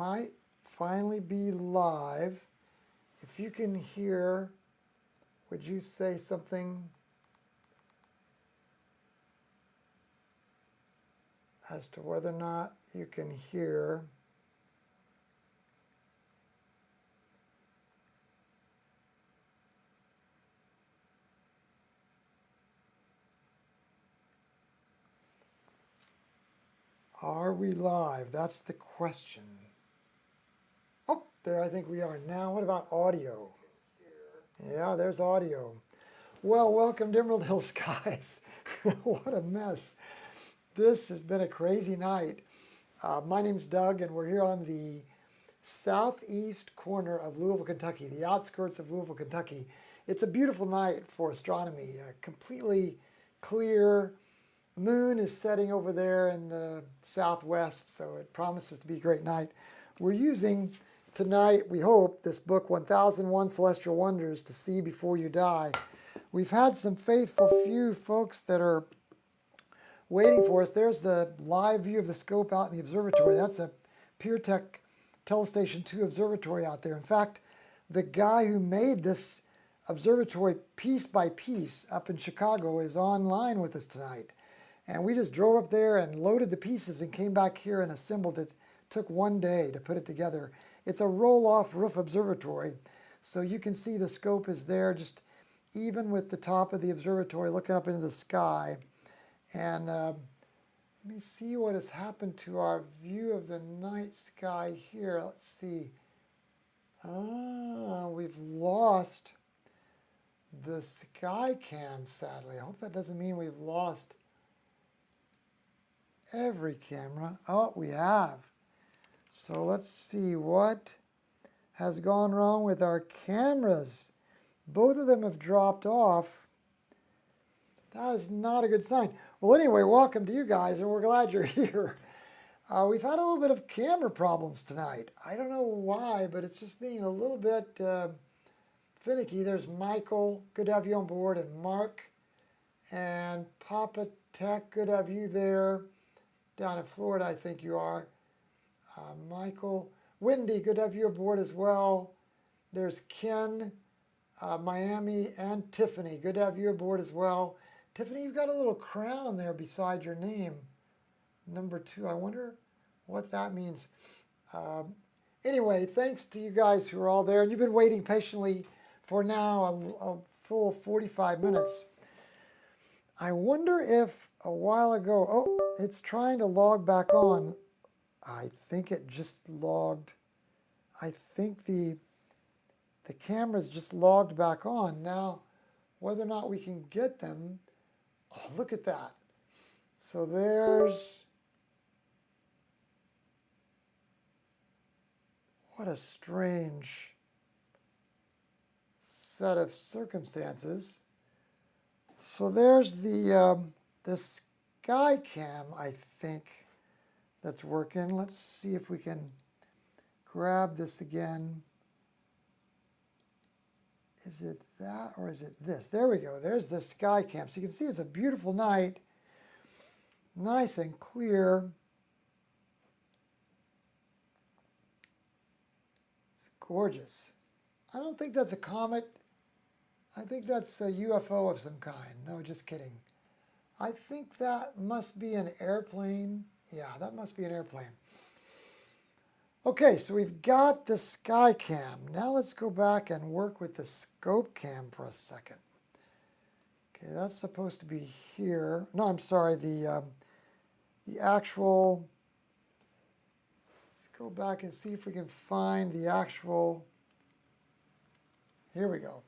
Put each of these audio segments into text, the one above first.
Might finally be live. If you can hear, would you say something as to whether or not you can hear? Are we live? That's the question. Oh, there I think we are now. What about audio? Yeah, there's audio. Well, welcome to Emerald Hill Skies. What a mess. This has been a crazy night. My name's Doug, and we're here on the southeast corner of Louisville, Kentucky, the outskirts of Louisville, Kentucky. It's a beautiful night for astronomy, completely clear. Moon is setting over there in the southwest, so it promises to be a great night. We're using tonight, we hope, this book, 1001 Celestial Wonders to See Before You Die. We've had some faithful few folks that are waiting for us. There's the live view of the scope out in the observatory. That's a PureTech Telestation 2 observatory out there. In fact, the guy who made this observatory piece by piece up in Chicago is online with us tonight. And we just drove up there and loaded the pieces and came back here and assembled it. Took one day to put it together. It's a roll-off roof observatory, so you can see the scope is there just even with the top of the observatory looking up into the sky. And let me see what has happened to our view of the night sky here. Let's see. We've lost the sky cam, sadly. I hope that doesn't mean we've lost every camera. Oh, we have. So let's see what has gone wrong with our cameras. Both of them have dropped off. That is not a good sign. Well, anyway, welcome to you guys, and we're glad you're here. We've had a little bit of camera problems tonight. I don't know why, but it's just being a little bit finicky. There's Michael, good to have you on board, and Mark, and Papa Tech, good to have you there. Down in Florida, I think you are. Michael, Wendy, good to have you aboard as well. There's Ken, Miami, and Tiffany, good to have you aboard as well. Tiffany, you've got a little crown there beside your name. Number 2, I wonder what that means. Anyway, thanks to you guys who are all there. And you've been waiting patiently for now a full 45 minutes. I wonder if a while ago, oh, it's trying to log back on. I think it just logged. I think the camera's just logged back on. Now, whether or not we can get them, oh, look at that. So there's, what a strange set of circumstances. So there's the sky cam, I think, that's working. Let's see if we can grab this again. Is it that or is it this? There we go. There's the sky cam. So you can see it's a beautiful night. Nice and clear. It's gorgeous. I don't think that's a comet. I think that's a UFO of some kind. No, just kidding. I think that must be an airplane. Yeah, that must be an airplane. Okay, so we've got the sky cam. Now let's go back and work with the scope cam for a second. Okay, that's supposed to be here. No, I'm sorry, the actual, let's go back and see if we can find the actual, here we go.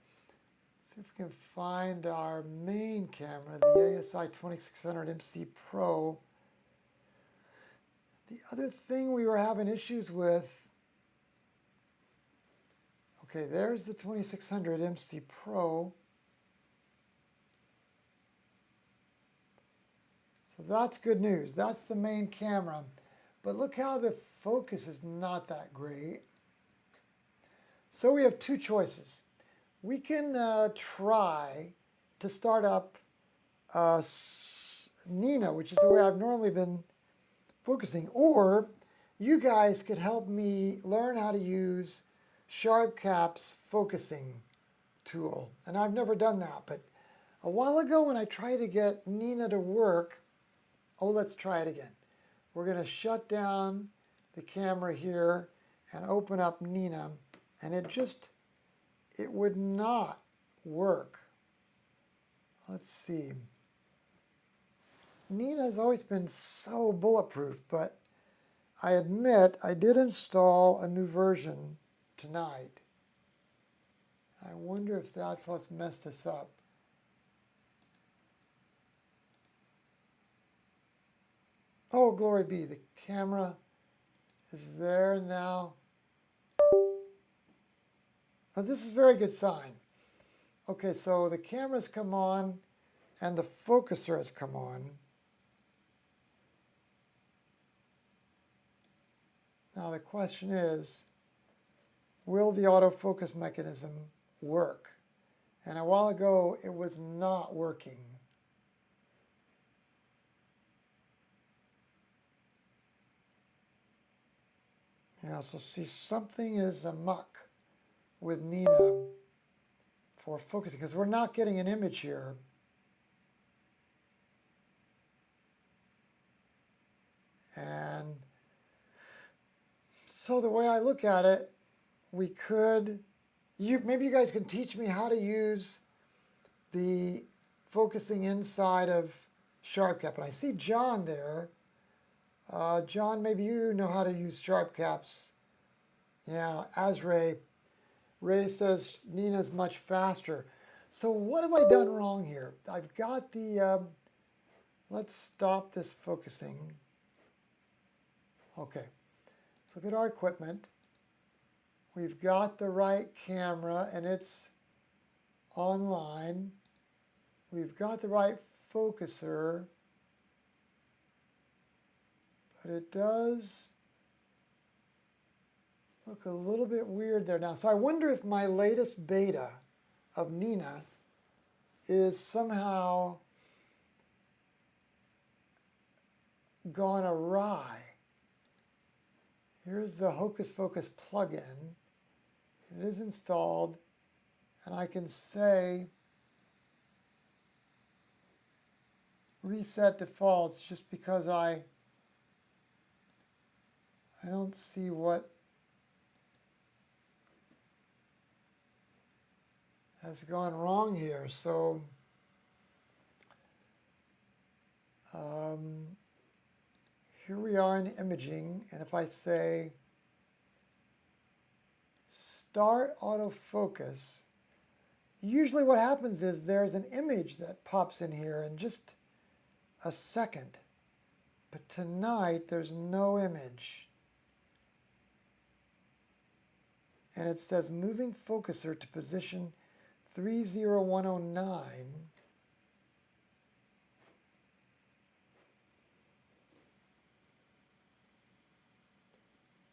See if we can find our main camera, the ASI 2600 MC Pro. The other thing we were having issues with, okay, there's the 2600 MC Pro. So that's good news. That's the main camera. But look how the focus is not that great. So we have two choices. We can try to start up Nina, which is the way I've normally been focusing, or you guys could help me learn how to use SharpCap's focusing tool. And I've never done that, but a while ago when I tried to get Nina to work, oh, let's try it again. We're going to shut down the camera here and open up Nina, and it would not work. Let's see. Nina has always been so bulletproof, but I admit I did install a new version tonight. I wonder if that's what's messed us up. Oh, glory be, the camera is there now. Now this is a very good sign. Okay, so the camera's come on and the focuser has come on. Now the question is, will the autofocus mechanism work? And a while ago it was not working. Yeah, so see, something is amok with Nina for focusing, because we're not getting an image here. And so the way I look at it, we could, maybe you guys can teach me how to use the focusing inside of SharpCap. And I see John there. John, maybe you know how to use SharpCaps. Yeah, as Ray says Nina's much faster. So what have I done wrong here? I've got the, let's stop this focusing. Okay, let's look at our equipment. We've got the right camera and it's online. We've got the right focuser. But it does look a little bit weird there now. So I wonder if my latest beta of Nina is somehow gone awry. Here's the Hocus Pocus plugin. It is installed, and I can say reset defaults just because I don't see what has gone wrong here. So here we are in imaging, and if I say start autofocus, usually what happens is there's an image that pops in here in just a second. But tonight there's no image. And it says moving focuser to position 30109.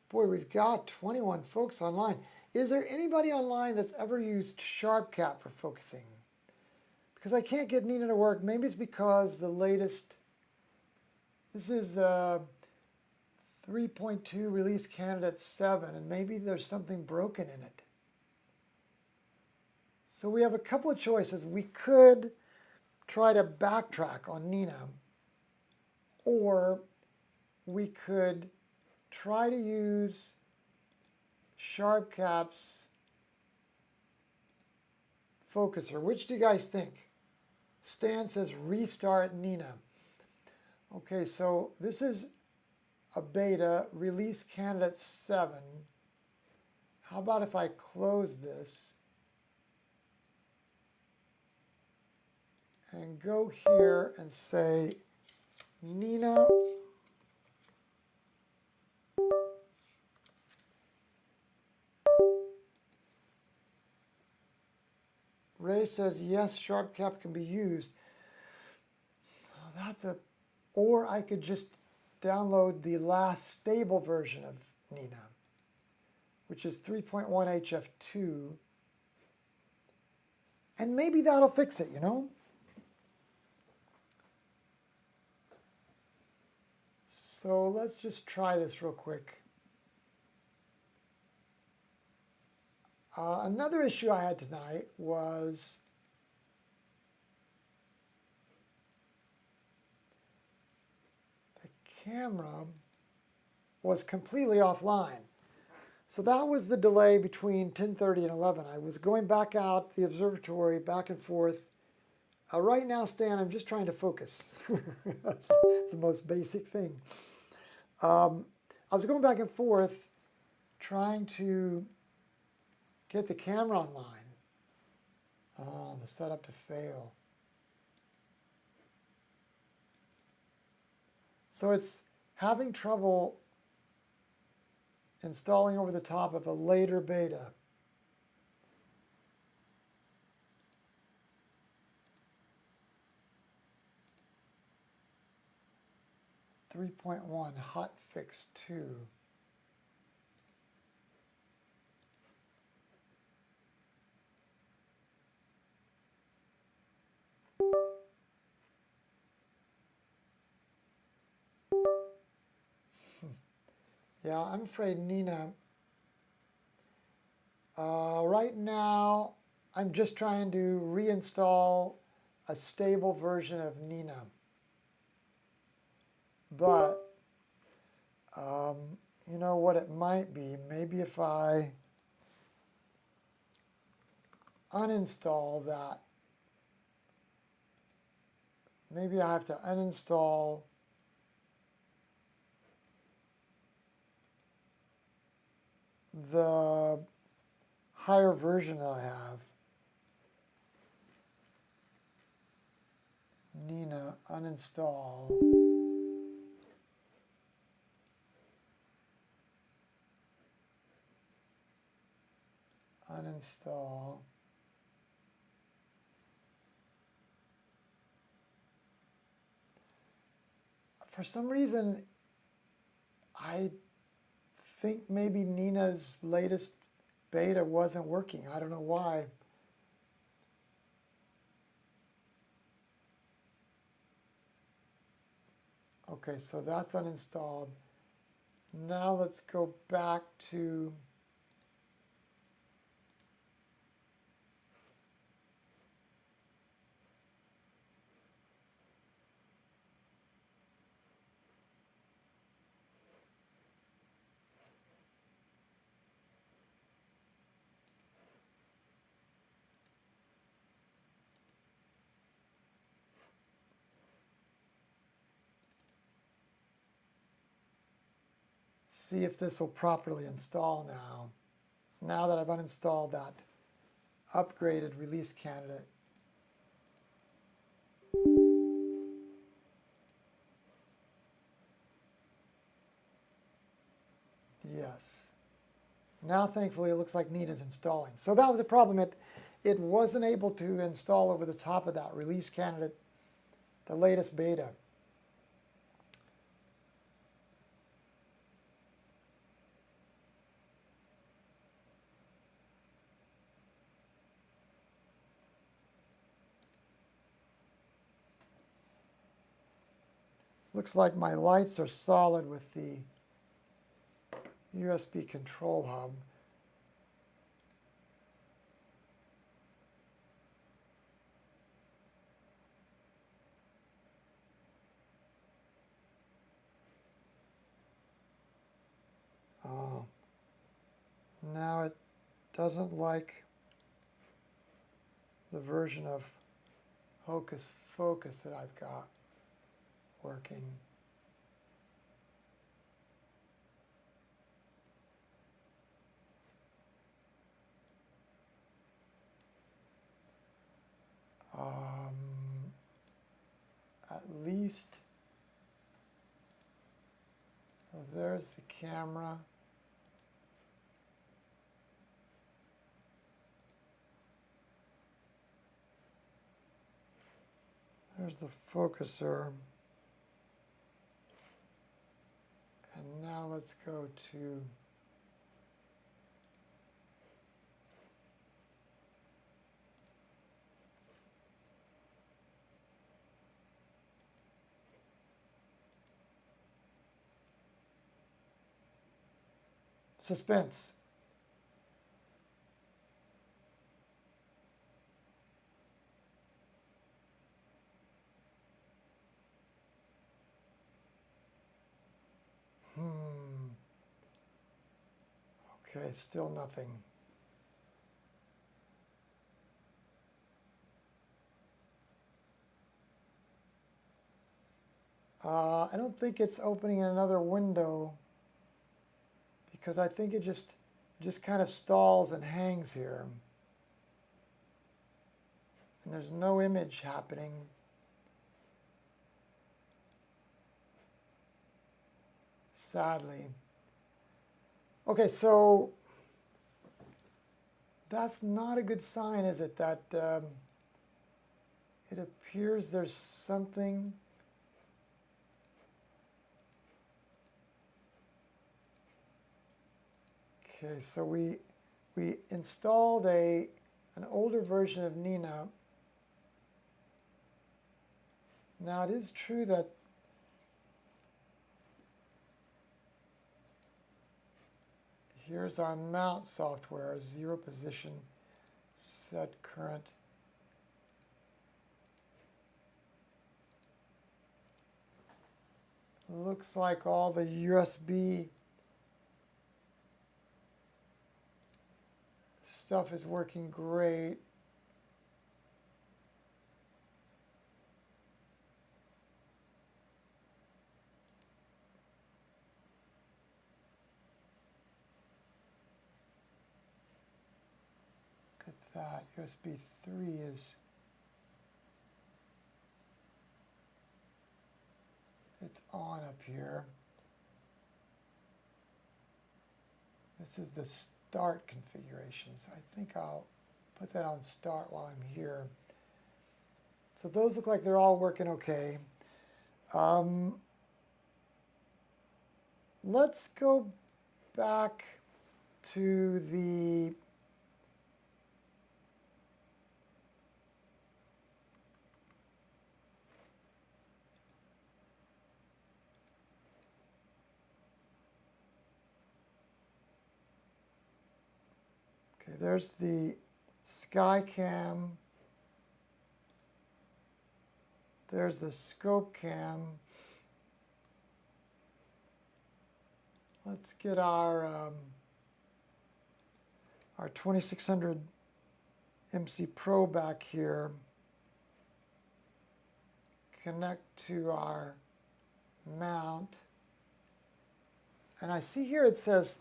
Boy, we've got 21 folks online. Is there anybody online that's ever used SharpCap for focusing? Because I can't get Nina to work. Maybe it's because the latest, this is 3.2 release candidate 7, and maybe there's something broken in it. So we have a couple of choices. We could try to backtrack on Nina, or we could try to use SharpCap's focuser. Which do you guys think? Stan says restart Nina. Okay, so this is a beta, release candidate 7. How about if I close this and go here and say Nina Ray says yes, SharpCap can be used. Oh, that's a, or I could just download the last stable version of Nina, which is 3.1 HF2, and maybe that'll fix it, you know? So So let's just try this real quick. Another issue I had tonight was the camera was completely offline. So that was the delay between 10:30 and 11. I was going back out the observatory, back and forth. Right now, Stan, I'm just trying to focus. The most basic thing. I was going back and forth trying to get the camera online. Oh, the setup to fail. So it's having trouble installing over the top of a later beta. .1 hotfix 2. Yeah, I'm afraid Nina. Right now, I'm just trying to reinstall a stable version of Nina. But, you know what it might be? Maybe if I uninstall that, maybe I have to uninstall the higher version that I have. Nina, uninstall. Uninstall. For some reason, I think maybe Nina's latest beta wasn't working. I don't know why. Okay, so that's uninstalled. Now let's go back to see if this will properly install now. Now that I've uninstalled that upgraded release candidate. Yes. Now thankfully it looks like Nina's installing. So that was a problem. It wasn't able to install over the top of that release candidate, the latest beta. Looks like my lights are solid with the USB control hub. Oh, now it doesn't like the version of Hocus Focus that I've got working. At least there's the camera. There's the focuser. And now let's go to Suspense. Okay, still nothing. I don't think it's opening another window because I think it just kind of stalls and hangs here. And there's no image happening. Sadly. Okay, so that's not a good sign, is it? That it appears there's something. Okay, so we installed an older version of Nina. Now it is true that here's our mount software, 0 position, set current. Looks like all the USB stuff is working great. Look at that. USB 3 is, it's on up here. This is the start configuration, so I think I'll put that on start while I'm here. So those look like they're all working okay. Let's go back to the there's the SkyCam. There's the scope cam. Let's get our 2600 MC Pro back here. Connect to our mount. And I see here it says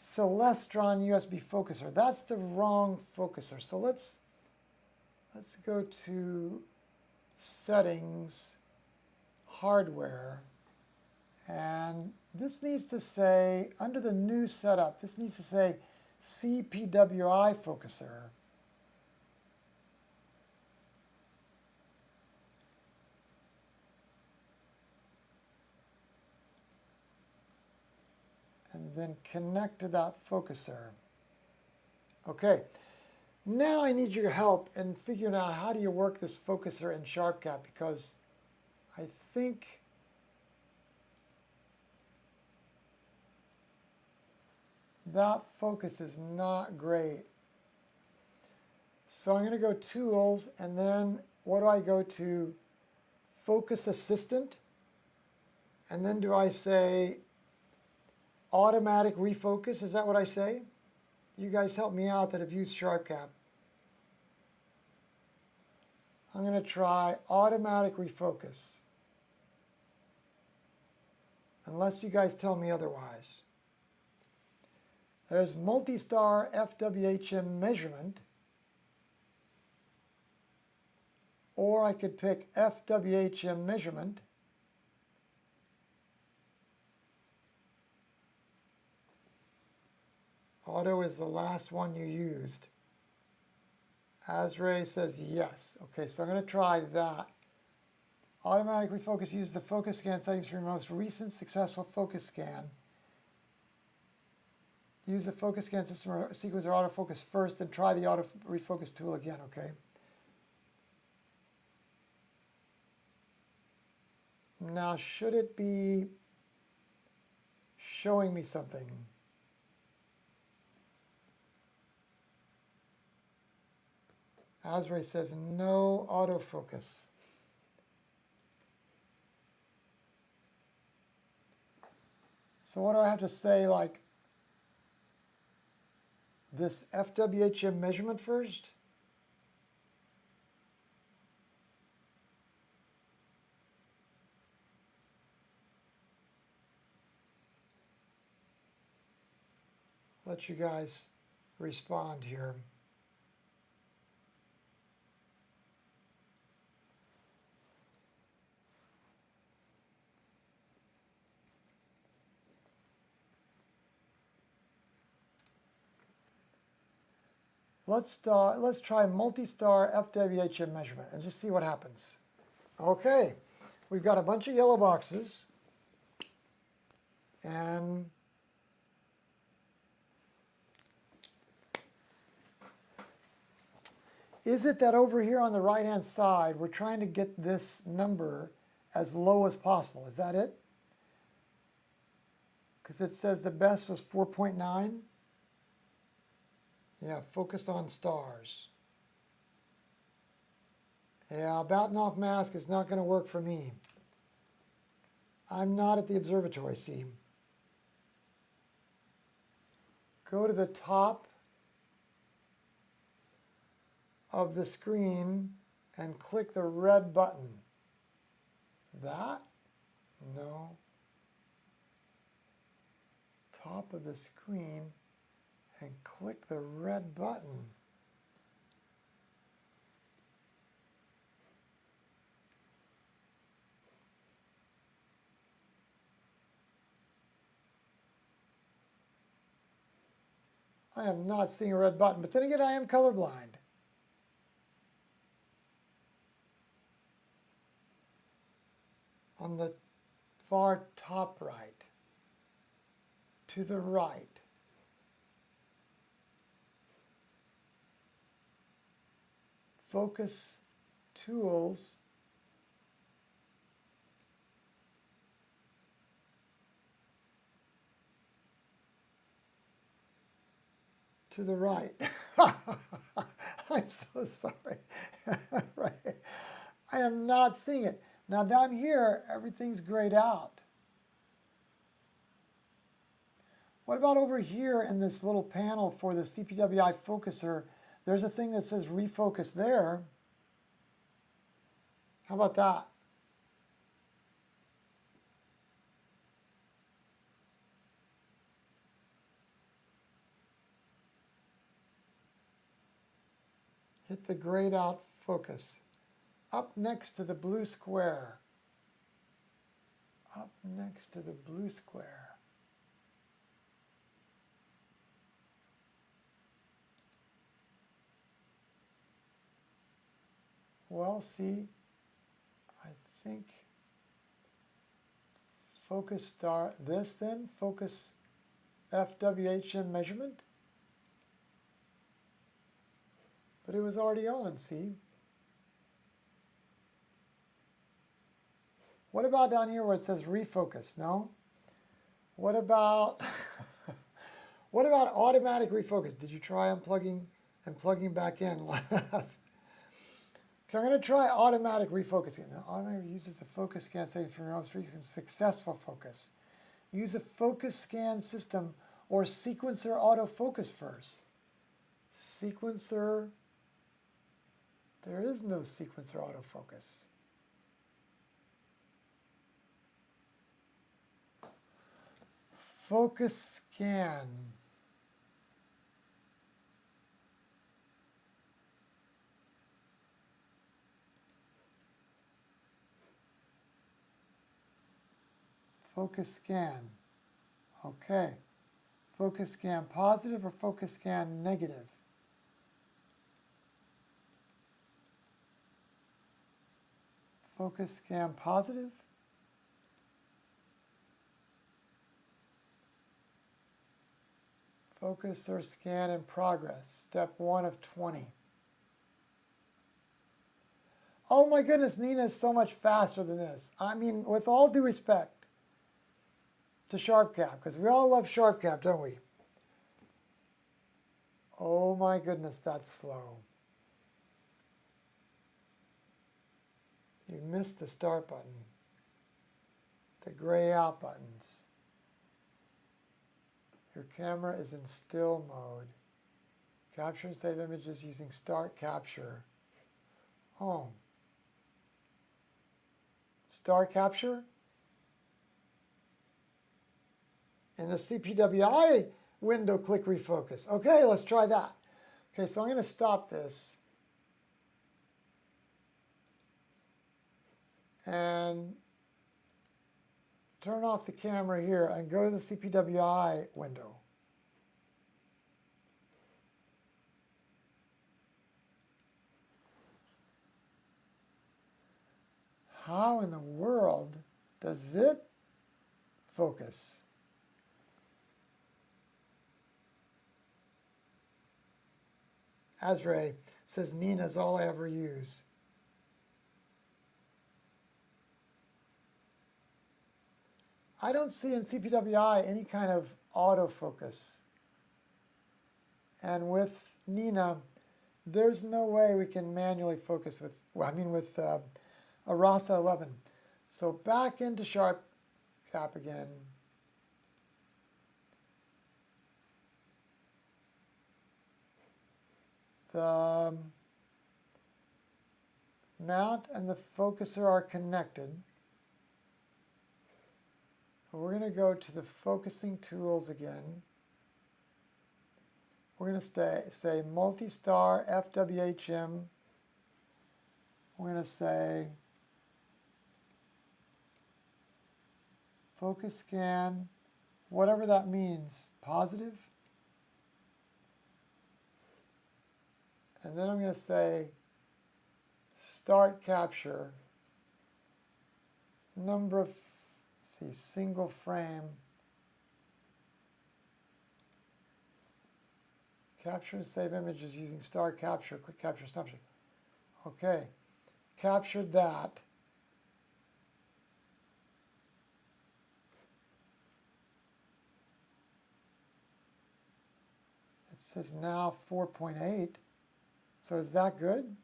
Celestron USB focuser. That's the wrong focuser. So let's go to settings, hardware, and this needs to say, under the new setup, this needs to say CPWI focuser. And then connect to that focuser. Okay, now I need your help in figuring out how do you work this focuser in SharpCap, because I think that focus is not great. So I'm going to go Tools, and then what do I go to? Focus Assistant. And then do I say Automatic Refocus? Is that what I say? You guys help me out that have used SharpCap. I'm going to try Automatic Refocus, unless you guys tell me otherwise. There's multi-star FWHM measurement, or I could pick FWHM measurement. Auto is the last one you used. Azray says yes. Okay, so I'm going to try that. Automatic refocus uses the focus scan settings for your most recent successful focus scan. Use the focus scan system or sequence or autofocus first, then try the auto refocus tool again, okay? Now, should it be showing me something? Azray says no autofocus. So what do I have to say, like this FWHM measurement first? Let you guys respond here. Let's try multi-star FWHM measurement and just see what happens. Okay, we've got a bunch of yellow boxes, and is it that over here on the right-hand side, we're trying to get this number as low as possible? Is that it? Because it says the best was 4.9. Yeah, focus on stars. Yeah, bouncing off mask is not going to work for me. I'm not at the observatory, see. Go to the top of the screen and click the red button. That? No. Top of the screen and click the red button. I am not seeing a red button, but then again, I am colorblind. On the far top right, to the right. Focus tools. To the right. I'm so sorry. Right. I am not seeing it. Now down here, everything's grayed out. What about over here in this little panel for the CPWI focuser? There's a thing that says refocus there. How about that? Hit the grayed out focus. Up next to the blue square. Up next to the blue square. Well, see, I think focus star, this then, focus FWHM measurement. But it was already on, see? What about down here where it says refocus? No? What about what about automatic refocus? Did you try unplugging and plugging back in? Okay, I'm going to try automatic refocusing. Now, automatic uses the focus scan setting for your most recent successful focus. Use a focus scan system or sequencer autofocus first. Sequencer, there is no sequencer autofocus. Focus scan. Focus scan. Okay. Focus scan positive or focus scan negative? Focus scan positive. Focus or scan in progress. Step 1 of 20. Oh my goodness, Nina is so much faster than this. I mean, with all due respect to SharpCap, because we all love SharpCap, don't we? Oh my goodness, that's slow. You missed the start button. The gray out buttons. Your camera is in still mode. Capture and save images using start capture. Oh. Start capture? In the CPWI window, click refocus. Okay, let's try that. Okay, so I'm going to stop this. And turn off the camera here and go to the CPWI window. How in the world does it focus? Azray says, Nina's all I ever use. I don't see in CPWI any kind of autofocus. And with Nina, there's no way we can manually focus with, well, I mean with Arasa 11. So back into Sharp Cap again. The mount and the focuser are connected. We're going to go to the focusing tools again. We're going to say multi-star FWHM. We're going to say focus scan, whatever that means, positive. And then I'm going to say start capture, number of, single frame, capture and save images using start capture, quick capture snapshot. Okay, captured that. It says now 4.8. So is that good?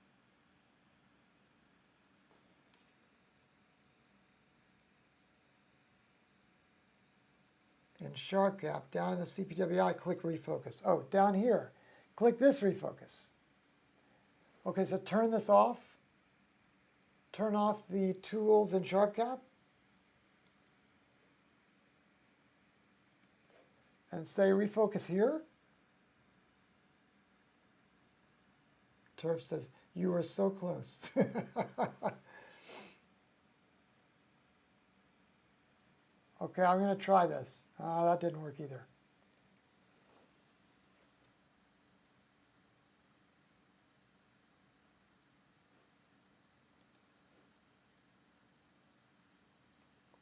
In SharpCap, down in the CPWI, click refocus. Oh, down here, click this refocus. Okay, so turn this off. Turn off the tools in SharpCap. And say refocus here. Turf says, you are so close. Okay, I'm going to try this. That didn't work either.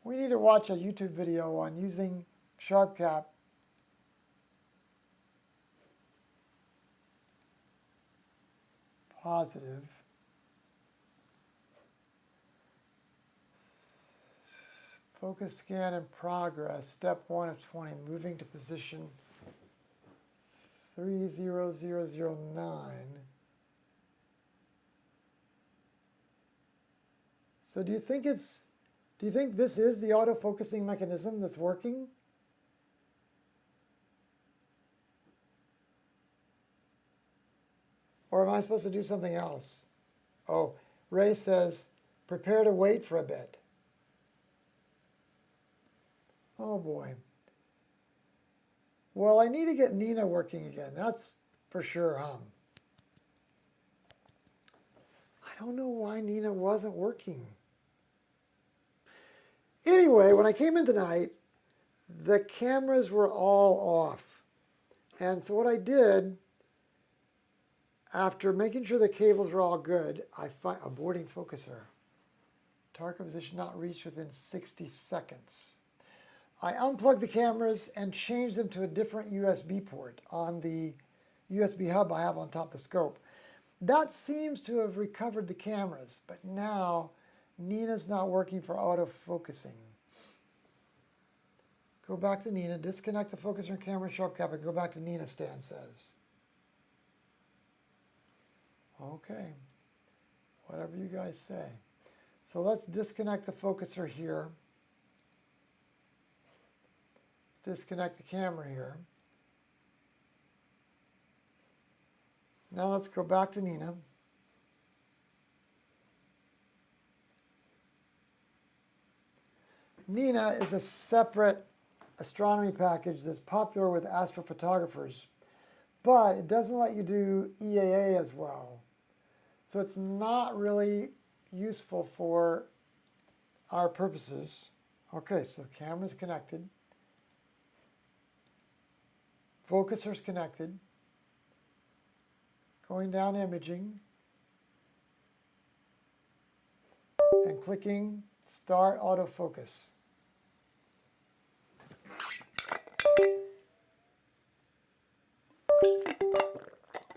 We need to watch a YouTube video on using SharpCap positive. Focus scan in progress, step 1 of 20, moving to position 30009. So do you think this is the auto-focusing mechanism that's working? Or am I supposed to do something else? Oh, Ray says, prepare to wait for a bit. Oh boy. Well, I need to get Nina working again. That's for sure, huh? I don't know why Nina wasn't working. Anyway, when I came in tonight, the cameras were all off. And so what I did, after making sure the cables were all good, I find a boarding focuser. Target position not reached within 60 seconds. I unplugged the cameras and changed them to a different USB port on the USB hub I have on top of the scope. That seems to have recovered the cameras, but now Nina's not working for autofocusing. Go back to Nina, disconnect the focuser and camera SharpCap, and go back to Nina, Stan says. Okay, whatever you guys say. So let's disconnect the focuser here. Let's disconnect the camera here. Now let's go back to Nina. Nina is a separate astronomy package that's popular with astrophotographers, but it doesn't let you do EAA as well. So it's not really useful for our purposes. Okay, so the camera's connected. Focuser's connected. Going down imaging. And clicking Start Autofocus.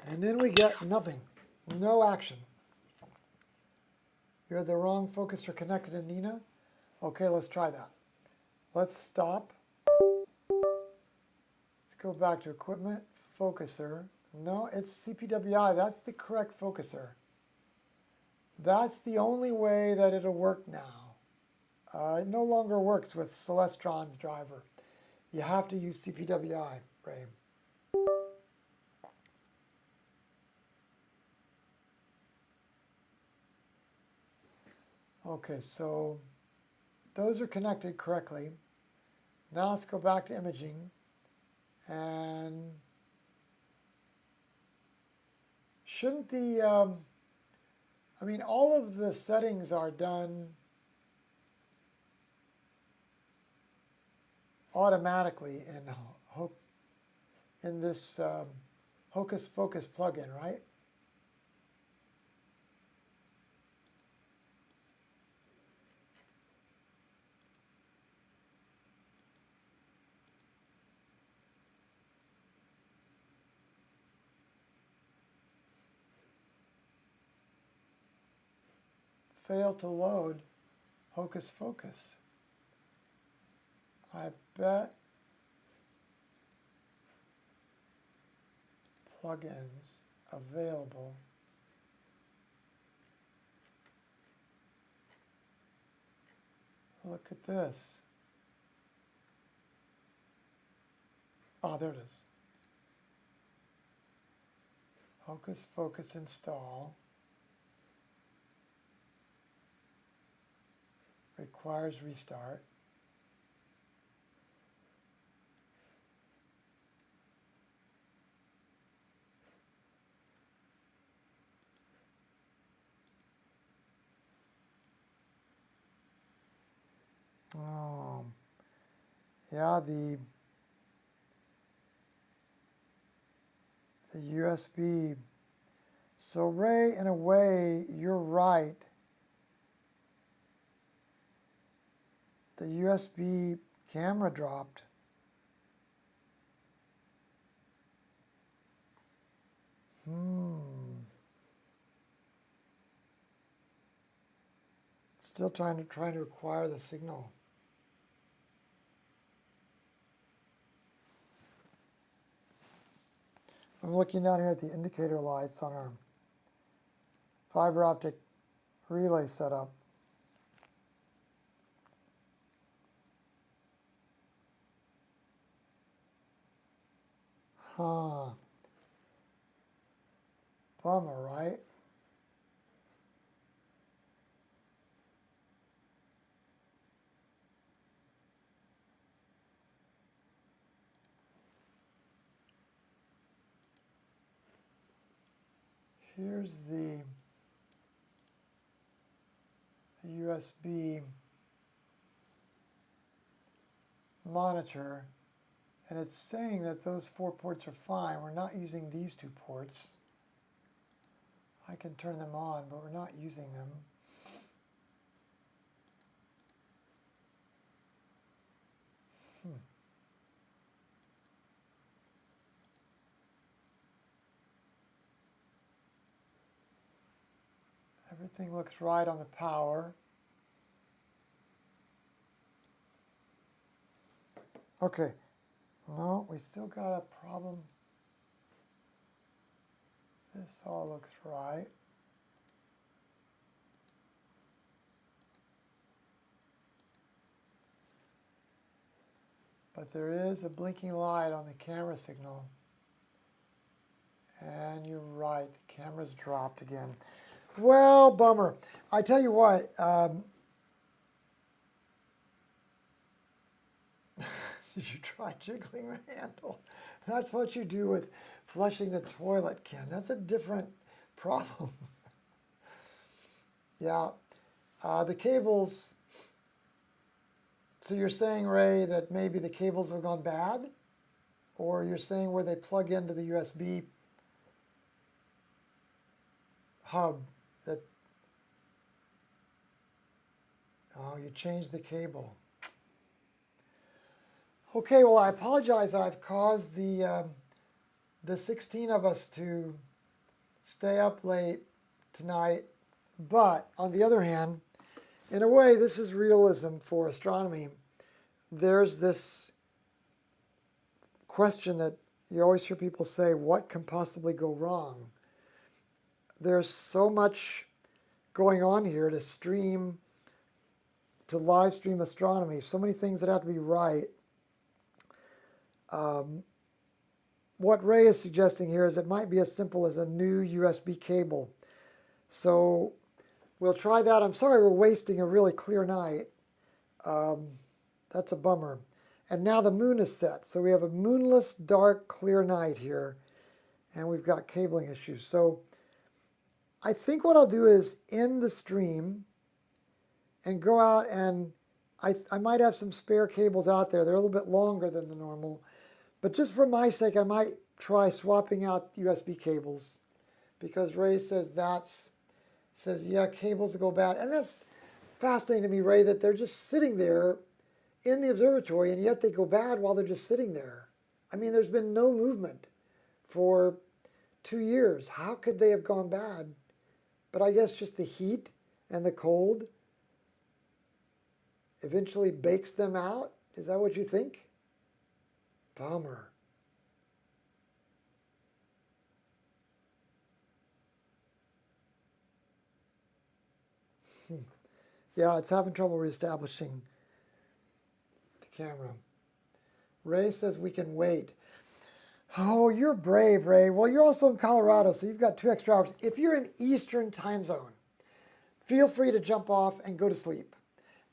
And then we get nothing. No action. You had the wrong focuser connected in Nina. Okay, let's try that. Let's stop. Let's go back to equipment, focuser. No, it's CPWI. That's the correct focuser. That's the only way that it'll work now. It no longer works with Celestron's driver. You have to use CPWI, Ray. Okay, so those are connected correctly. Now let's go back to imaging, and shouldn't the, I mean, all of the settings are done automatically in this Hocus Focus plugin, right? Failed to load Hocus Focus. I bet plugins available. Look at this. Ah, there it is. Hocus Focus install. Requires restart. Oh, yeah, the USB. So Ray, in a way, you're right. The USB camera dropped. Still trying to acquire the signal. I'm looking down here at the indicator lights on our fiber optic relay setup. Huh. Bummer, right? Here's the USB monitor, and it's saying that those 4 ports are fine. We're not using these 2 ports. I can turn them on, but we're not using them. Everything looks right on the power. Okay, no, we still got a problem. This all looks right. But there is a blinking light on the camera signal. And you're right, the camera's dropped again. Well, bummer. I tell you what, did you try jiggling the handle? That's what you do with flushing the toilet, Ken. That's a different problem. Yeah, the cables. So you're saying, Ray, that maybe the cables have gone bad? Or you're saying where they plug into the USB hub that, oh, you changed the cable. Okay, well, I apologize. I've caused the 16 of us to stay up late tonight. But on the other hand, in a way, this is realism for astronomy. There's this question that you always hear people say, what can possibly go wrong? There's so much going on here to live stream astronomy, so many things that have to be right. What Ray is suggesting here is it might be as simple as a new USB cable. So we'll try that. I'm sorry we're wasting a really clear night. That's a bummer. And now the moon is set. So we have a moonless, dark, clear night here. And we've got cabling issues. So I think what I'll do is end the stream and go out and I might have some spare cables out there. They're a little bit longer than the normal. But just for my sake, I might try swapping out USB cables. Because Ray says yeah, cables go bad. And that's fascinating to me, Ray, that they're just sitting there in the observatory, and yet they go bad while they're just sitting there. I mean, there's been no movement for 2 years. How could they have gone bad? But I guess just the heat and the cold eventually bakes them out. Is that what you think? Bummer. Yeah, it's having trouble reestablishing the camera. Ray says we can wait. Oh, you're brave, Ray. Well, you're also in Colorado, so you've got 2 extra hours. If you're in Eastern time zone, feel free to jump off and go to sleep.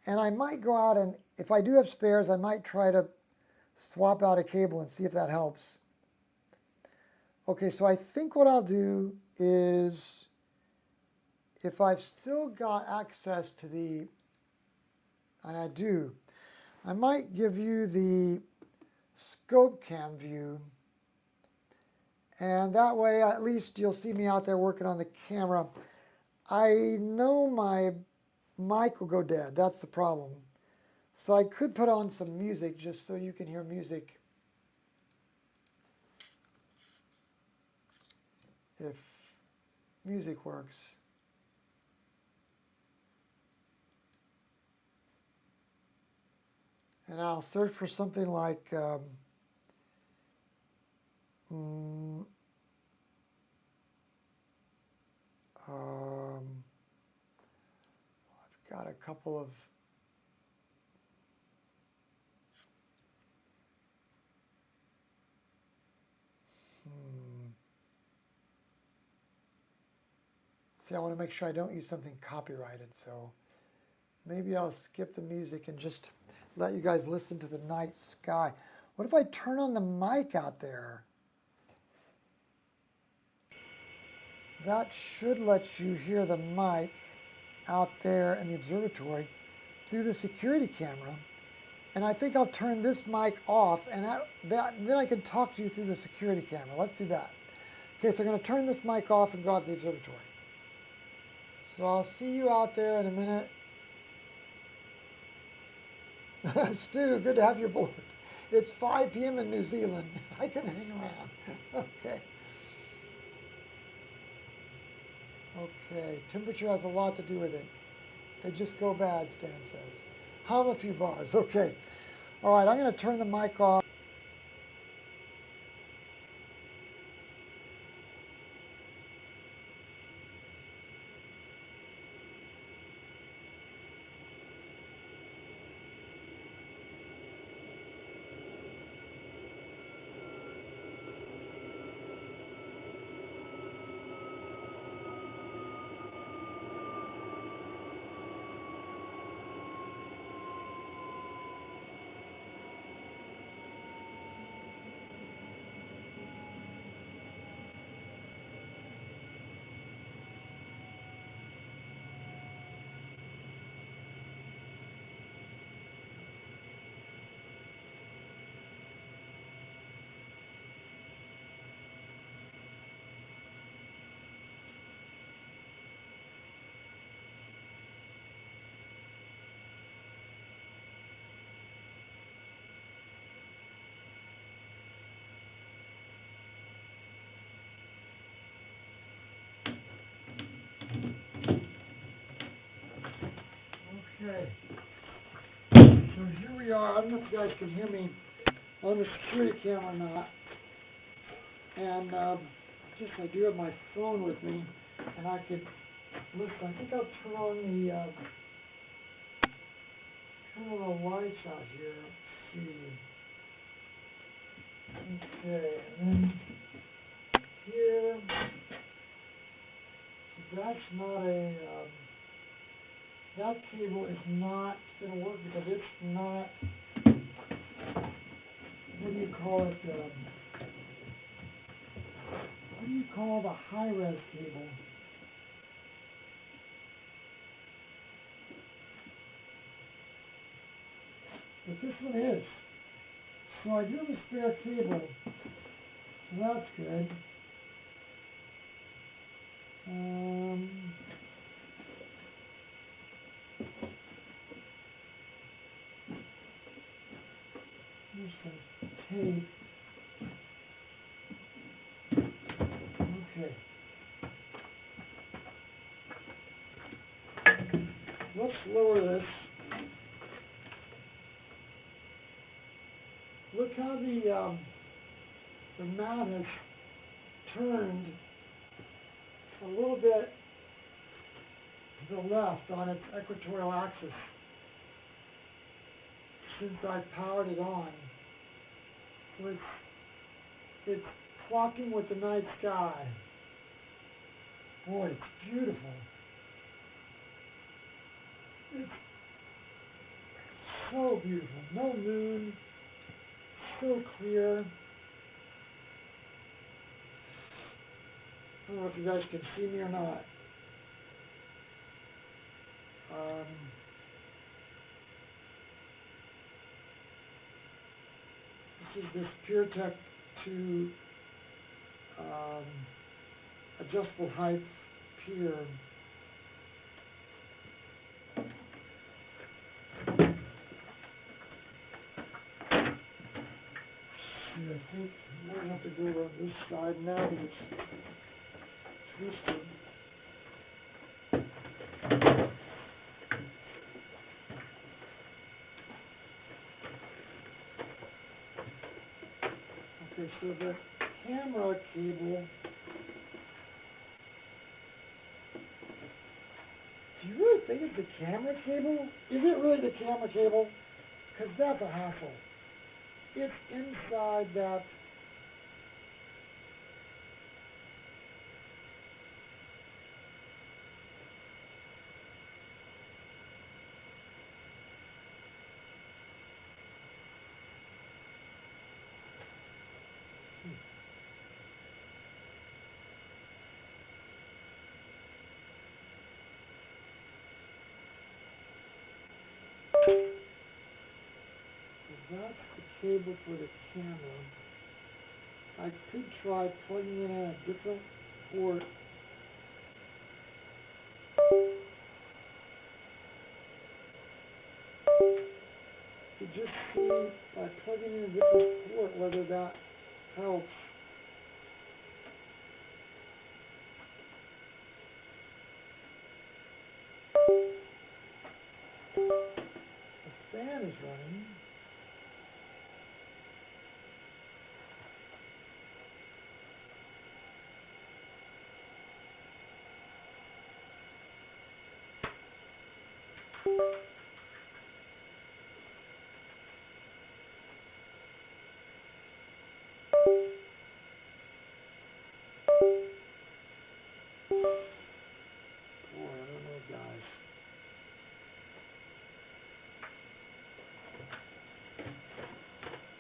And I might go out and, if I do have spares, I might try to swap out a cable and see if that helps. Okay, so I think what I'll do is, if I've still got access to the, and I do, I might give you the scope cam view. And that way, at least you'll see me out there working on the camera. I know my mic will go dead. That's the problem. So I could put on some music just so you can hear music. If music works. And I'll search for something like I've got a couple of See, I want to make sure I don't use something copyrighted, so maybe I'll skip the music and just let you guys listen to the night sky. What if I turn on the mic out there? That should let you hear the mic out there in the observatory through the security camera. And I think I'll turn this mic off, and then I can talk to you through the security camera. Let's do that. Okay, so I'm going to turn this mic off and go out to the observatory. So I'll see you out there in a minute. Stu, good to have you aboard. It's 5 p.m. in New Zealand. I can hang around. Okay. Okay, temperature has a lot to do with it. They just go bad, Stan says. Hum a few bars. Okay. All right, I'm going to turn the mic off. Okay. So here we are. I don't know if you guys can hear me on the security camera or not. And I do have my phone with me, and I could listen. I think I'll turn on the lights out here. Let's see. Okay, and then here, that's not a, that cable is not going to work because it's not, what do you call it, what do you call the high-res cable? But this one is. So I do have a spare cable. So that's good. Here's some tape. Okay. Let's lower this. Look how the mount has turned a little bit to the left on its equatorial axis since I powered it on. So it's clocking with the night sky. Boy, it's beautiful. It's so beautiful. No moon. So clear. I don't know if you guys can see me or not. This is this PureTech 2 adjustable height pier. I think I might have to go on this side now because it's twisted. Okay, so the camera cable, do you really think it's the camera cable? Is it really the camera cable? Because that's a hassle. It's inside that that's the cable for the camera. I could try plugging it in a different port. To just see by plugging in a different port whether that helps. The fan is running. Boy, I don't know, guys.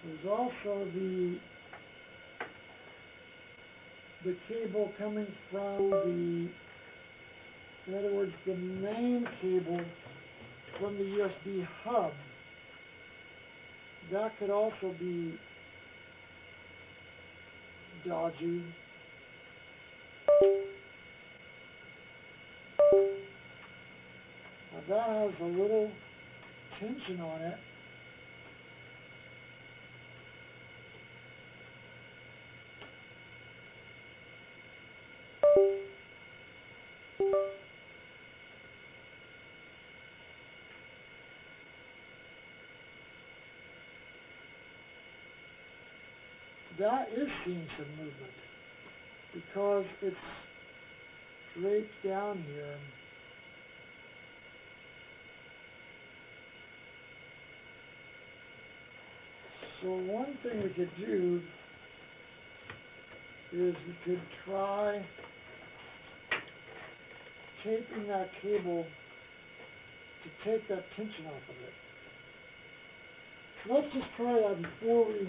There's also the cable coming from in other words, the main cable from the USB hub. That could also be dodgy. Now that has a little tension on it. that is seeing some movement because it's draped down here. So one thing we could do is we could try taping that cable to take that tension off of it. So let's just try that before we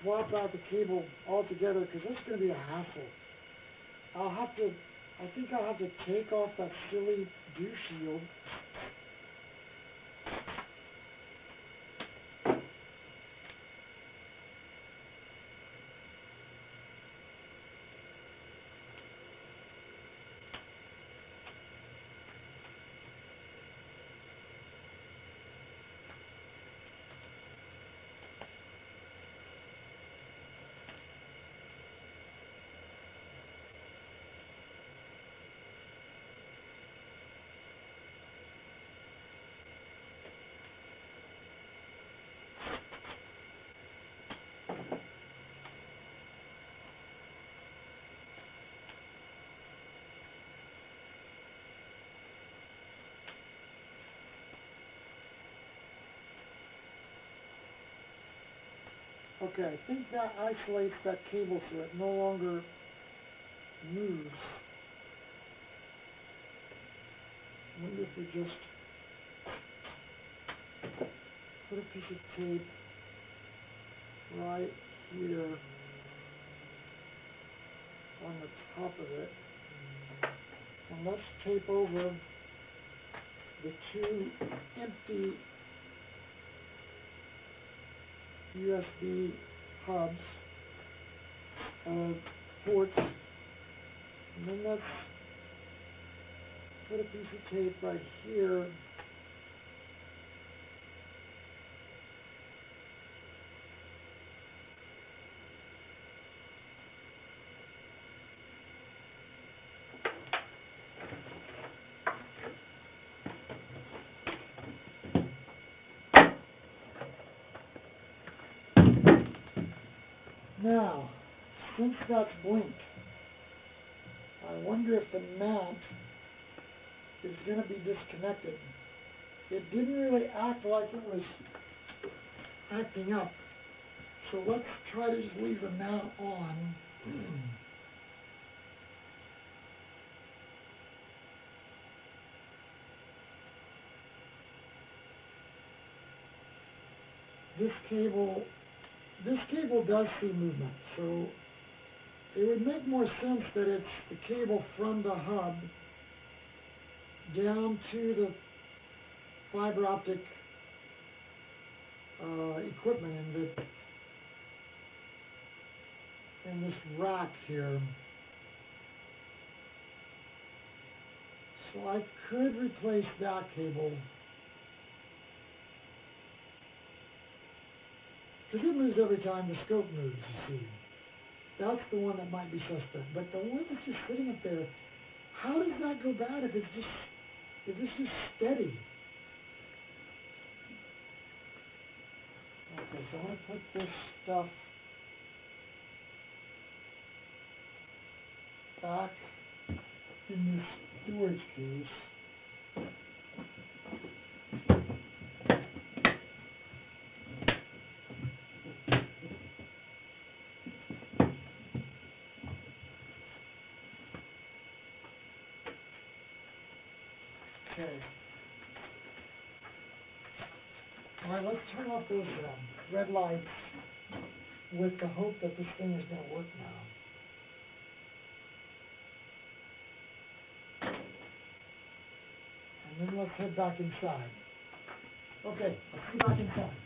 swap out the cable altogether, because that's going to be a hassle. I think I'll have to take off that silly dew shield. Okay, I think that isolates that cable so it no longer moves. I wonder if we just put a piece of tape right here on the top of it. And let's tape over the two empty USB hubs or ports, and then let's put a piece of tape right here now. Since that's blinked, I wonder if the mount is going to be disconnected. It didn't really act like it was acting up. So let's try to just leave the mount on. This cable does see movement, so it would make more sense that it's the cable from the hub down to the fiber optic equipment in this rack here. So I could replace that cable, because it moves every time the scope moves, you see. That's the one that might be suspect. But the one that's just sitting up there, how does that go bad if it's just steady? Okay, so I'm going to put this stuff back in this storage case. Okay. All right, let's turn off those red lights with the hope that this thing is going to work now. And then let's head back inside. Okay, let's go back inside.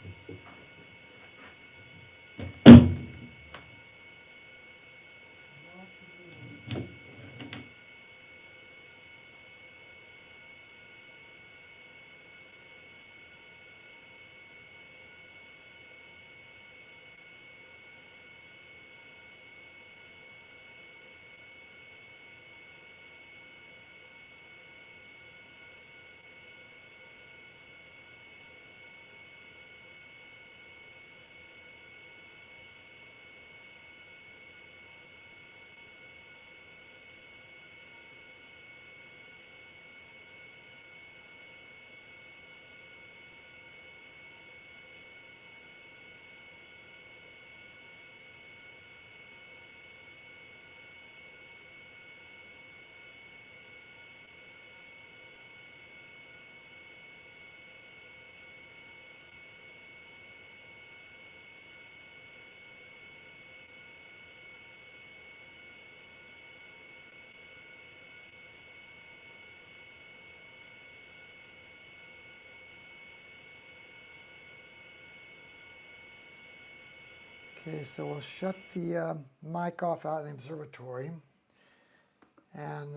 Okay, so we'll shut the mic off out in the observatory. And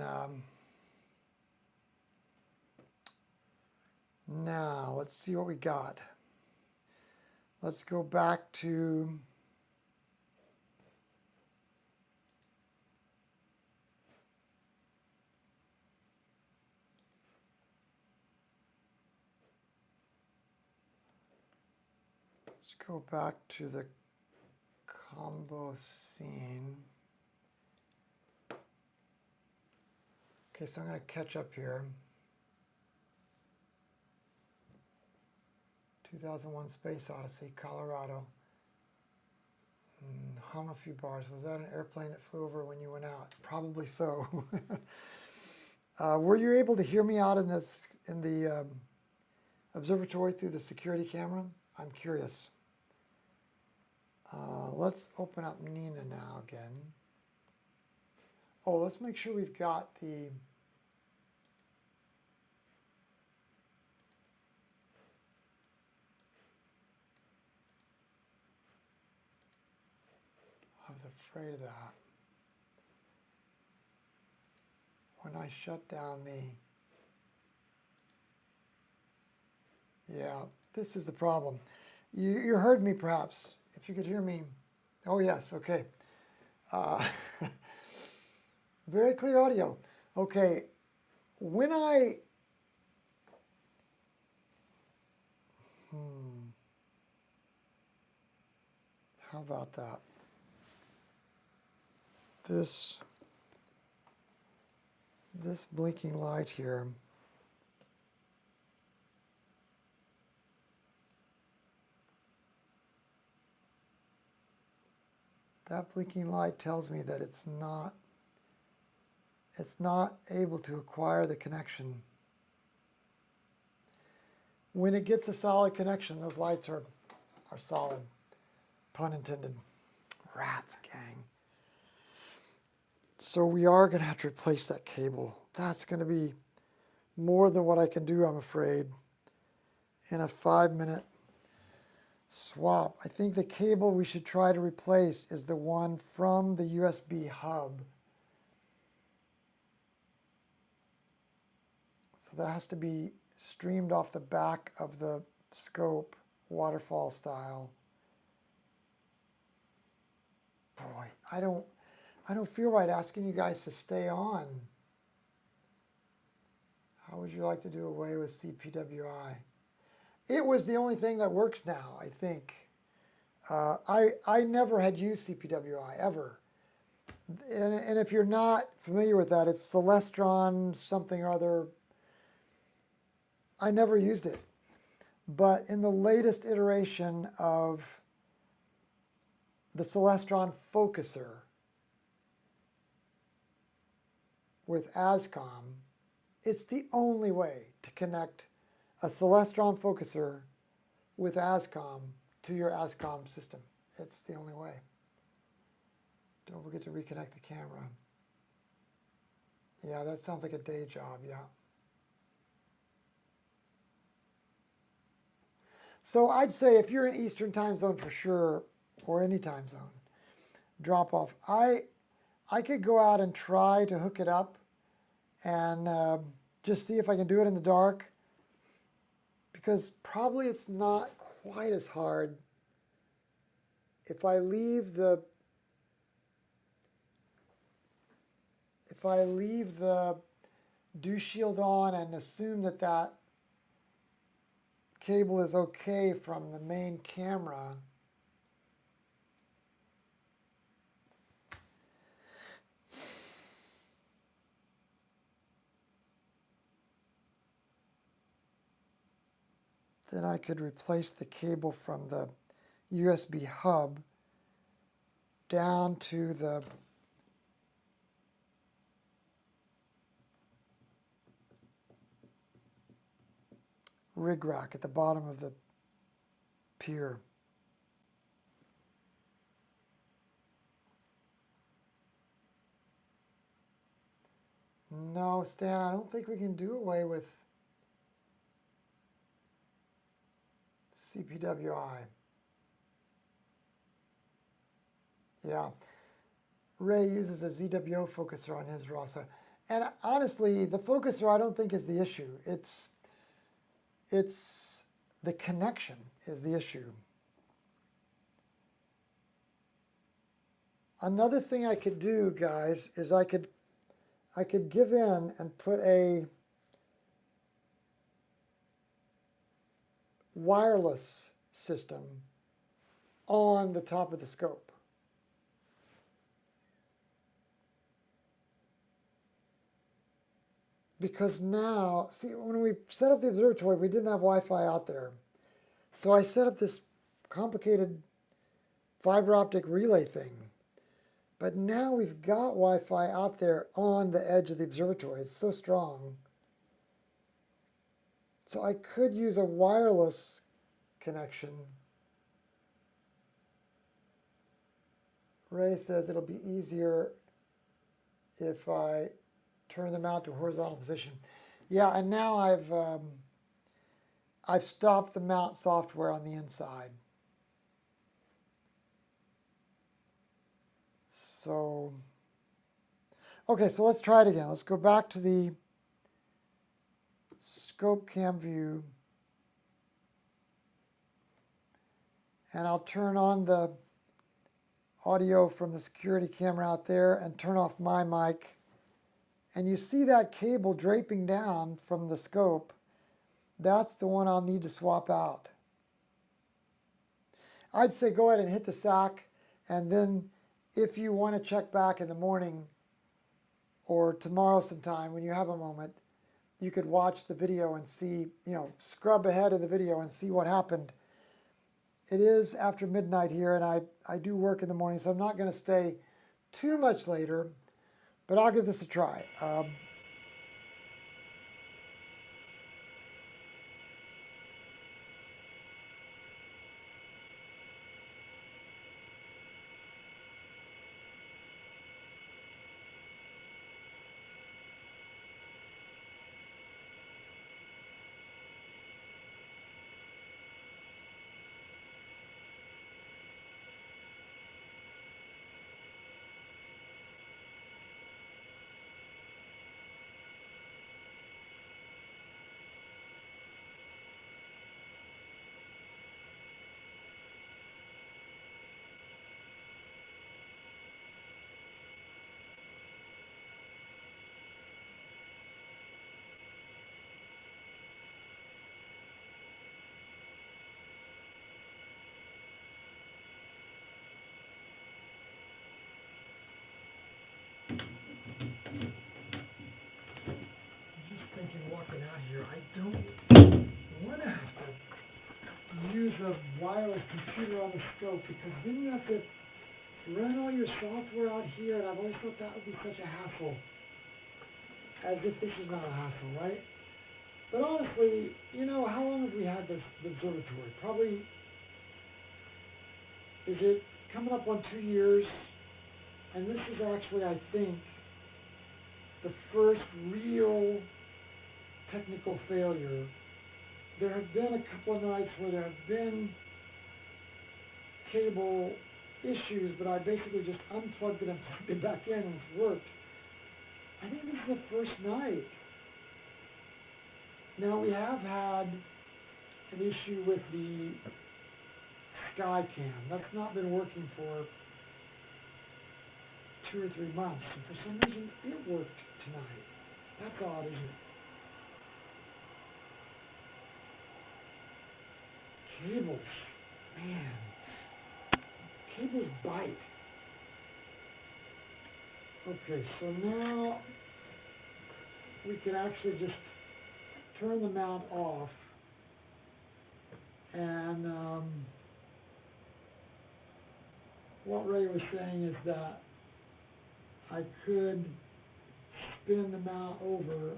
now let's see what we got. Let's go back to the combo scene. Okay, so I'm going to catch up here. 2001 Space Odyssey, Colorado. Hum a few bars. Was that an airplane that flew over when you went out? Probably so. Were you able to hear me out in the observatory through the security camera? I'm curious. Let's open up Nina now again. Oh, let's make sure we've got the I was afraid of that. When I shut down yeah, this is the problem. You heard me perhaps. If you could hear me. Oh, yes, okay. Very clear audio. Okay, when how about that? This blinking light here. That blinking light tells me that it's not able to acquire the connection. When it gets a solid connection, those lights are solid. Pun intended. Rats, gang. So we are going to have to replace that cable. That's going to be more than what I can do, I'm afraid, in a 5-minute swap. I think the cable we should try to replace is the one from the USB hub. So that has to be streamed off the back of the scope, waterfall style. Boy, I don't feel right asking you guys to stay on. How would you like to do away with CPWI? It was the only thing that works now, I think. I never had used CPWI, ever. And if you're not familiar with that, it's Celestron something or other. I never used it. But in the latest iteration of the Celestron Focuser with ASCOM, it's the only way to connect a Celestron Focuser with ASCOM to your ASCOM system. It's the only way. Don't forget to reconnect the camera. Yeah, that sounds like a day job, yeah. So I'd say if you're in Eastern time zone for sure, or any time zone, drop off. I could go out and try to hook it up and just see if I can do it in the dark, because probably it's not quite as hard if I leave the dew shield on and assume that that cable is okay from the main camera. Then I could replace the cable from the USB hub down to the rig rack at the bottom of the pier. No, Stan, I don't think we can do away with CPWI. Yeah. Ray uses a ZWO focuser on his RASA. And honestly, the focuser I don't think is the issue. It's the connection is the issue. Another thing I could do, guys, is I could give in and put a wireless system on the top of the scope. Because now, see, when we set up the observatory, we didn't have Wi-Fi out there. So I set up this complicated fiber optic relay thing. But now we've got Wi-Fi out there on the edge of the observatory. It's so strong. So I could use a wireless connection. Ray says it'll be easier if I turn the mount to horizontal position. Yeah, and now I've stopped the mount software on the inside. So, okay, so let's try it again. Let's go back to the scope cam view. And I'll turn on the audio from the security camera out there and turn off my mic. And you see that cable draping down from the scope. That's the one I'll need to swap out. I'd say go ahead and hit the SAC, and then if you want to check back in the morning or tomorrow sometime when you have a moment, you could watch the video and see, scrub ahead of the video and see what happened. It is after midnight here, and I do work in the morning, so I'm not going to stay too much later. But I'll give this a try. Walking out here, I don't want to have to use a wireless computer on the scope, because then you have to run all your software out here, and I've always thought that would be such a hassle. As if this is not a hassle, right? But honestly, how long have we had the observatory? Probably, is it coming up on 2 years? And this is actually, I think, the first real technical failure. There have been a couple of nights where there have been cable issues, but I basically just unplugged it and plugged it back in and it's worked. I think this is the first night. Now we have had an issue with the Skycam. That's not been working for 2 or 3 months. And for some reason it worked tonight. That's odd, isn't it? Cables, man, cables bite. Okay, so now we can actually just turn the mount off, and what Ray was saying is that I could spin the mount over.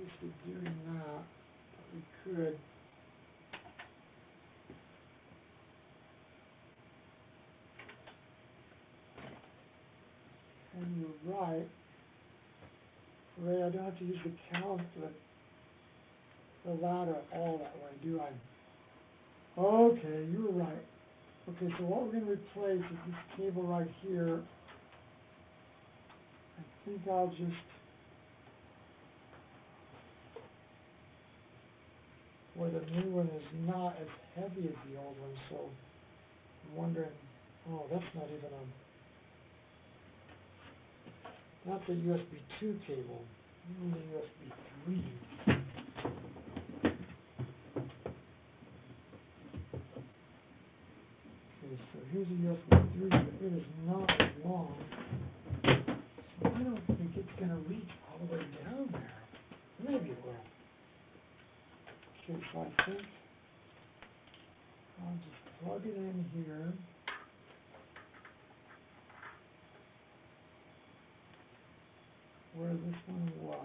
Used to doing that, but we could. And you're right, Ray, I don't have to use the calendar. the ladder all that way, do I? Okay, you were right. Okay, so what we're going to replace is this cable right here. I think I'll just, boy, the new one is not as heavy as the old one, so I'm wondering, oh, that's not even that's a USB 2 cable. We need a USB 3. Okay, so here's a USB 3, but it is not as long. So I don't think it's going to reach all the way down there. Maybe it will. Okay, so I think I'll just plug it in here. Where this one was.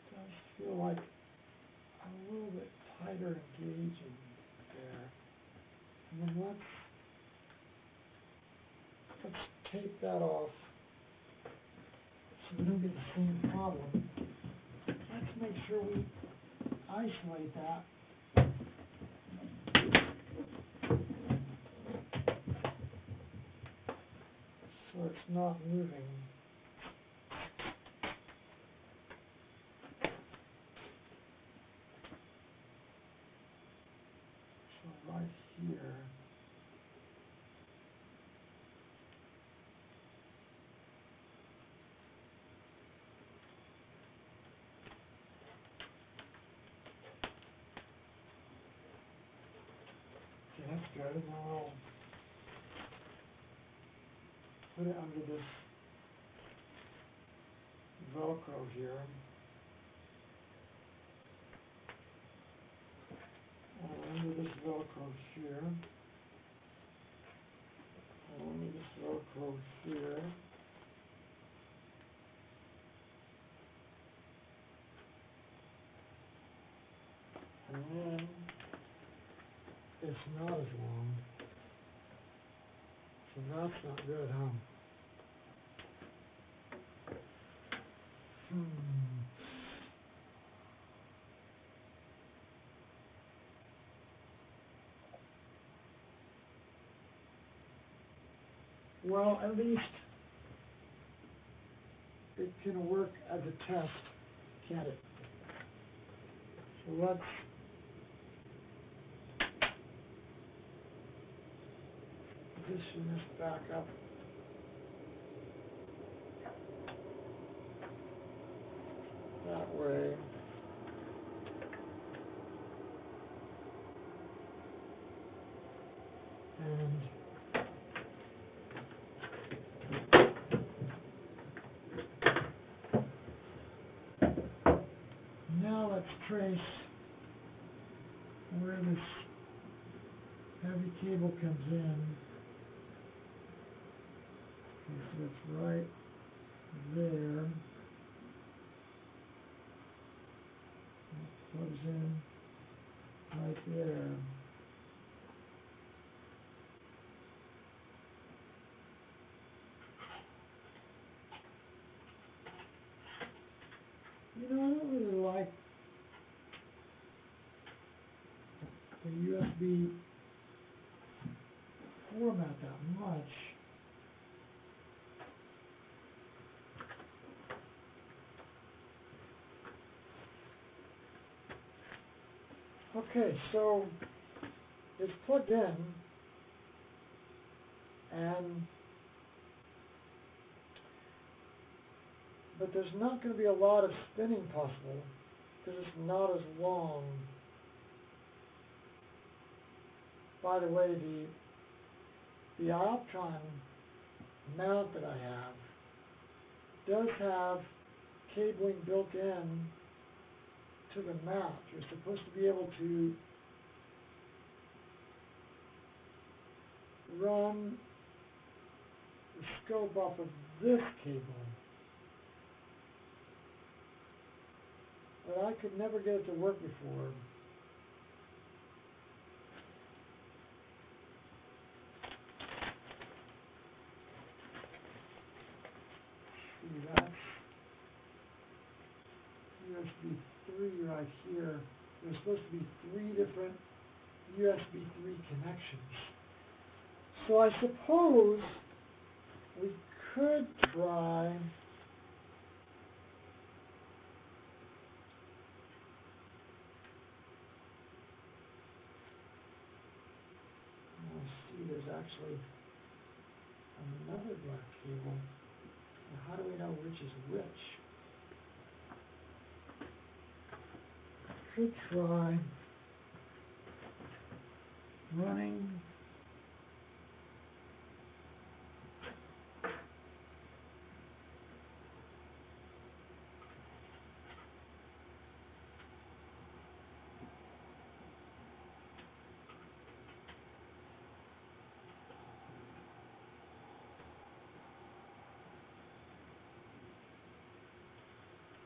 Does feel like a little bit tighter engaging there. And then let's tape that off so we don't get the same problem. Let's make sure we isolate that. So it's not moving. So right here. Okay, that's good. And now I'll put it under this Velcro here. Under this Velcro here. Under this Velcro here. And then it's not as long. So that's not good, huh? Well, at least it can work as a test, can't it? So let's position this back up. That way. And now let's trace where this heavy cable comes in. Okay, so it's right there. It plugs in right there. You know, I don't really like the USB format that much. Okay, so it's plugged in, but there's not going to be a lot of spinning possible because it's not as long. By the way, the Optron mount that I have does have cabling built in to the mount. You're supposed to be able to run the scope off of this cable, but I could never get it to work before. see, that's USB 3 right here. There's supposed to be 3 different USB 3 connections. So I suppose we could try see, there's actually another black cable. Now, how do we know which is which? Could try running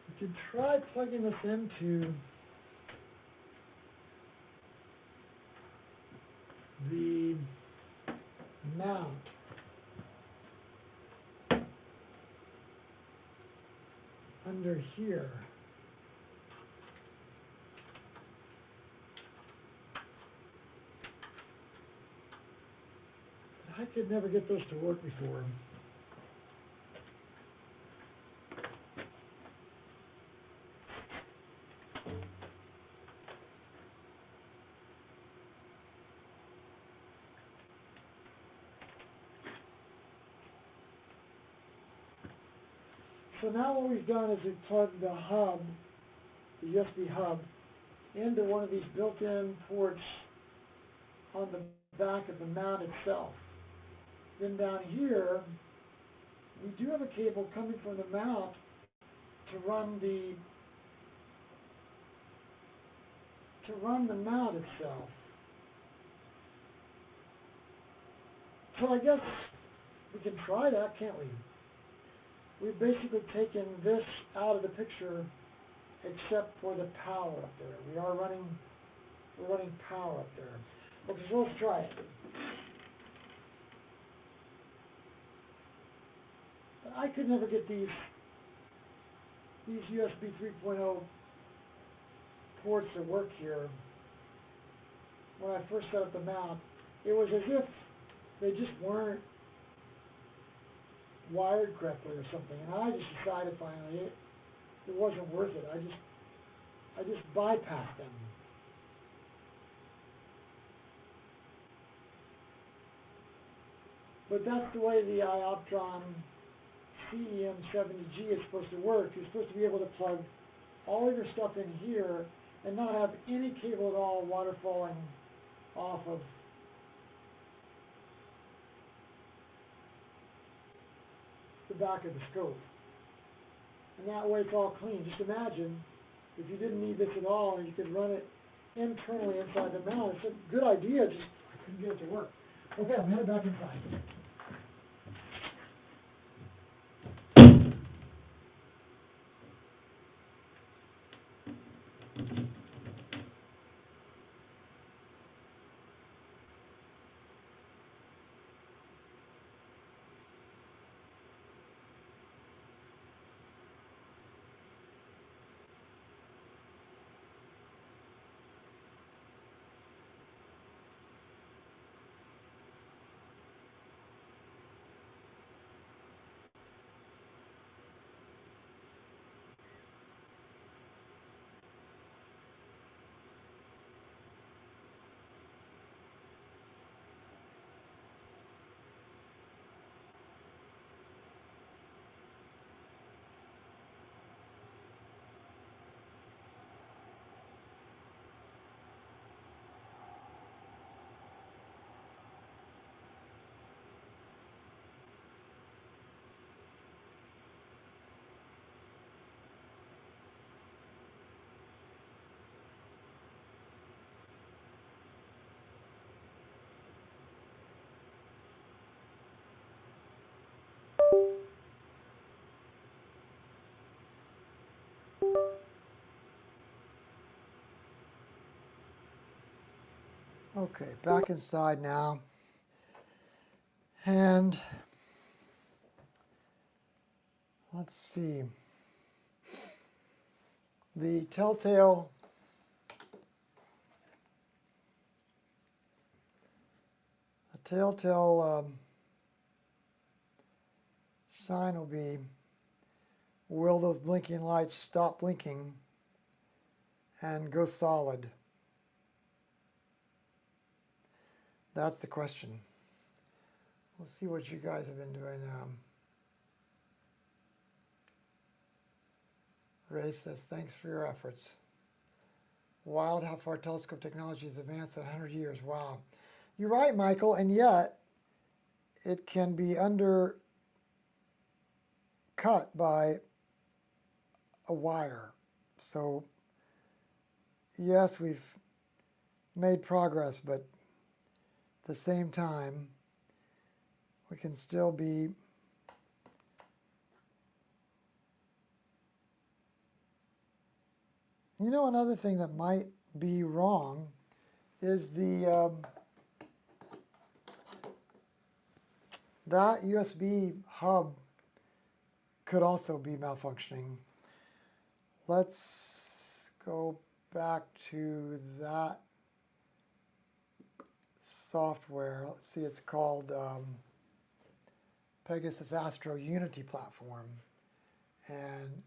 we could try plugging this into the mount under here. But I could never get those to work before. So now what we've done is we've plugged the hub, the USB hub, into one of these built-in ports on the back of the mount itself. Then down here, we do have a cable coming from the mount to run the mount itself. So I guess we can try that, can't we? We've basically taken this out of the picture except for the power up there. We're running power up there. Okay, so let's try it. I could never get these USB 3.0 ports to work here. When I first set up the mount, it was as if they just weren't wired correctly or something, and I just decided finally it wasn't worth it. I just bypassed them. But that's the way the iOptron CEM70G is supposed to work. You're supposed to be able to plug all of your stuff in here and not have any cable at all waterfalling off of the back of the scope. And that way it's all clean. Just imagine if you didn't need this at all and you could run it internally inside the mount. It's a good idea, just I couldn't get it to work. Okay, I'm headed back inside. Okay, back inside now. And Let's see. The telltale sign will be, will those blinking lights stop blinking and go solid? That's the question. We'll see what you guys have been doing. Ray says, thanks for your efforts. Wild how far telescope technology has advanced in 100 years. Wow. You're right, Michael, and yet it can be undercut by a wire. So, yes, we've made progress, but at the same time, we can still be another thing that might be wrong is the that USB hub could also be malfunctioning. Let's go back to that software. Let's see, it's called Pegasus Astro Unity platform. And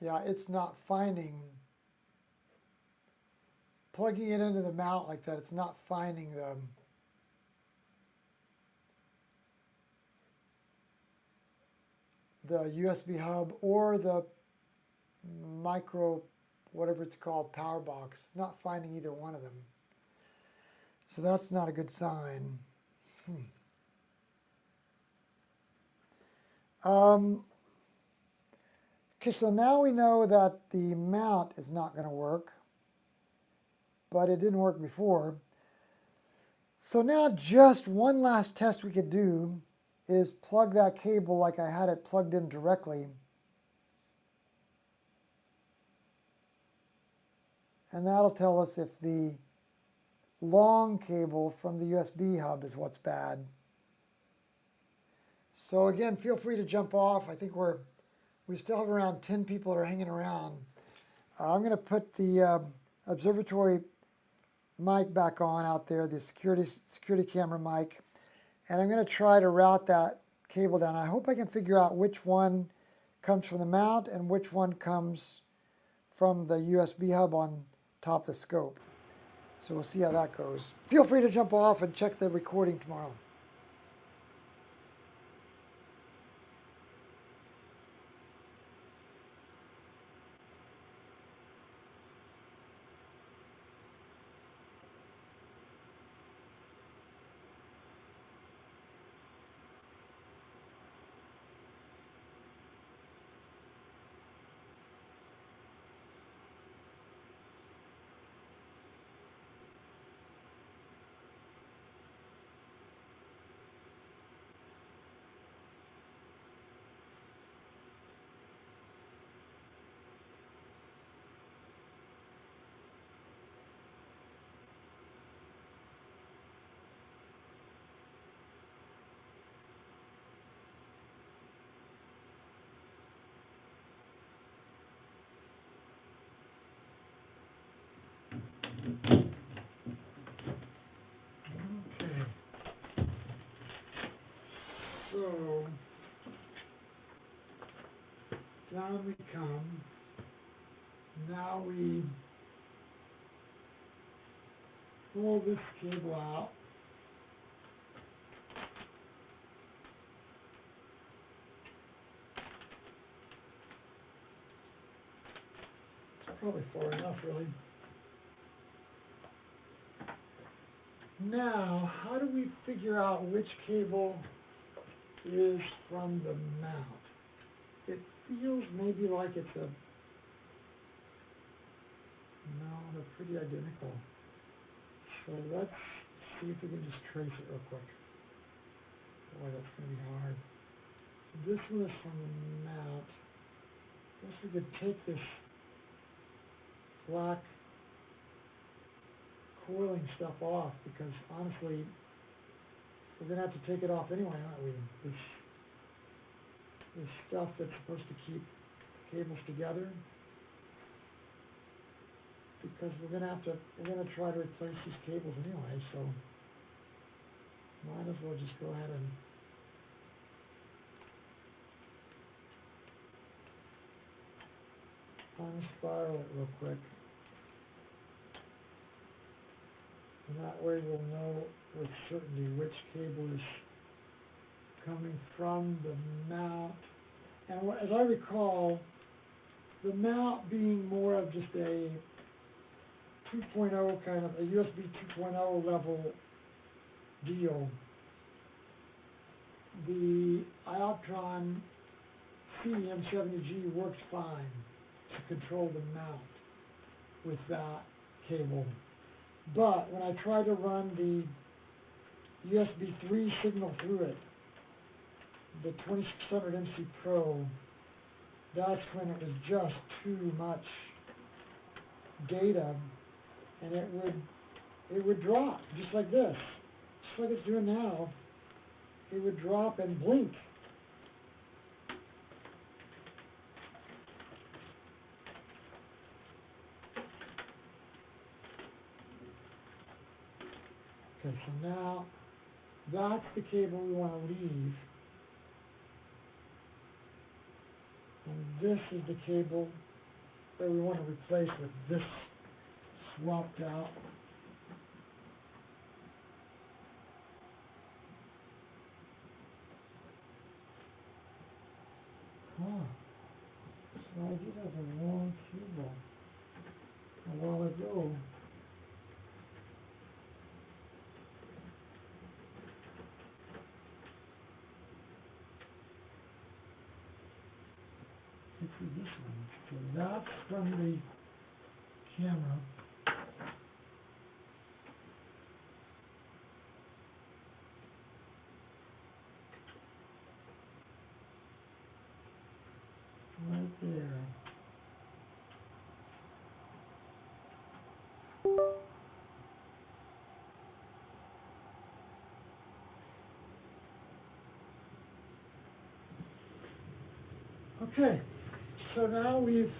yeah, it's not finding, plugging it into the mount like that, it's not finding the USB hub or the micro, whatever it's called, power box. It's not finding either one of them. So that's not a good sign. Okay, so now we know that the mount is not going to work, but it didn't work before. So now just one last test we could do is plug that cable like I had it plugged in directly. And that'll tell us if the long cable from the USB hub is what's bad. So again, feel free to jump off. I think we still have around 10 people that are hanging around. I'm going to put the observatory mic back on out there, the security camera mic, and I'm going to try to route that cable down. I hope I can figure out which one comes from the mount and which one comes from the USB hub on top of the scope. So we'll see how that goes. Feel free to jump off and check the recording tomorrow. So, down we come. Now we pull this cable out. It's probably far enough, really. Now, how do we figure out which cable is from the mount? It feels maybe like it's a... No, they're pretty identical. So let's see if we can just trace it real quick. Boy, that's going to be hard. This one is from the mount. This we could take this black coiling stuff off, because honestly, we're going to have to take it off anyway, aren't we? This stuff that's supposed to keep cables together, because we're going to try to replace these cables anyway, so might as well just go ahead and unspiral it real quick. And that way we'll know with certainty which cable is coming from the mount. And as I recall, the mount being more of just a 2.0 kind of a USB 2.0 level deal, the Ioptron CEM70G works fine to control the mount with that cable. But when I try to run the USB 3 signal through it, the 2600 MC Pro, that's when it was just too much data, and it would drop just like this, just like it's doing now. It would drop and blink. Okay, so now that's the cable we want to leave. And this is the cable that we want to replace with this swapped out. Huh. So I did have a wrong cable a while ago. This is this one. So that's from the camera. Right there. Okay, so now we've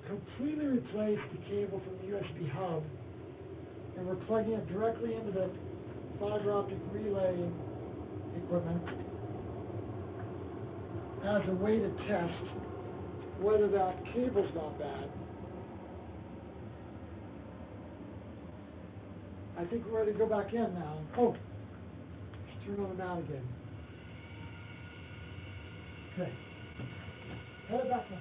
completely replaced the cable from the USB hub, and we're plugging it directly into the fiber optic relay equipment as a way to test whether that cable's not bad. I think we're ready to go back in now. Oh, let's turn on the mount again. Okay, head it back in.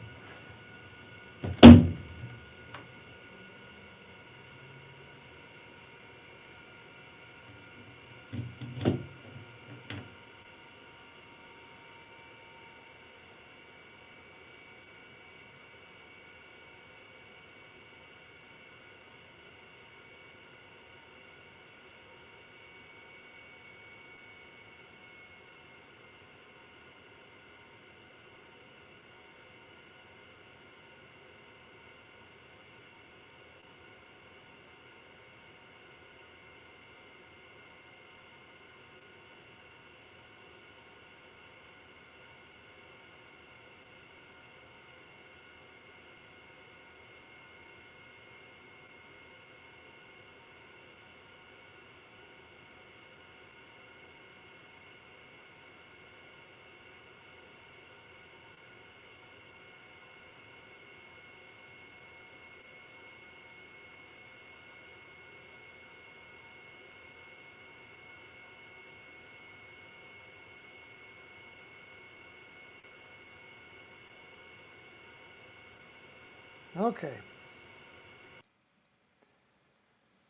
Okay.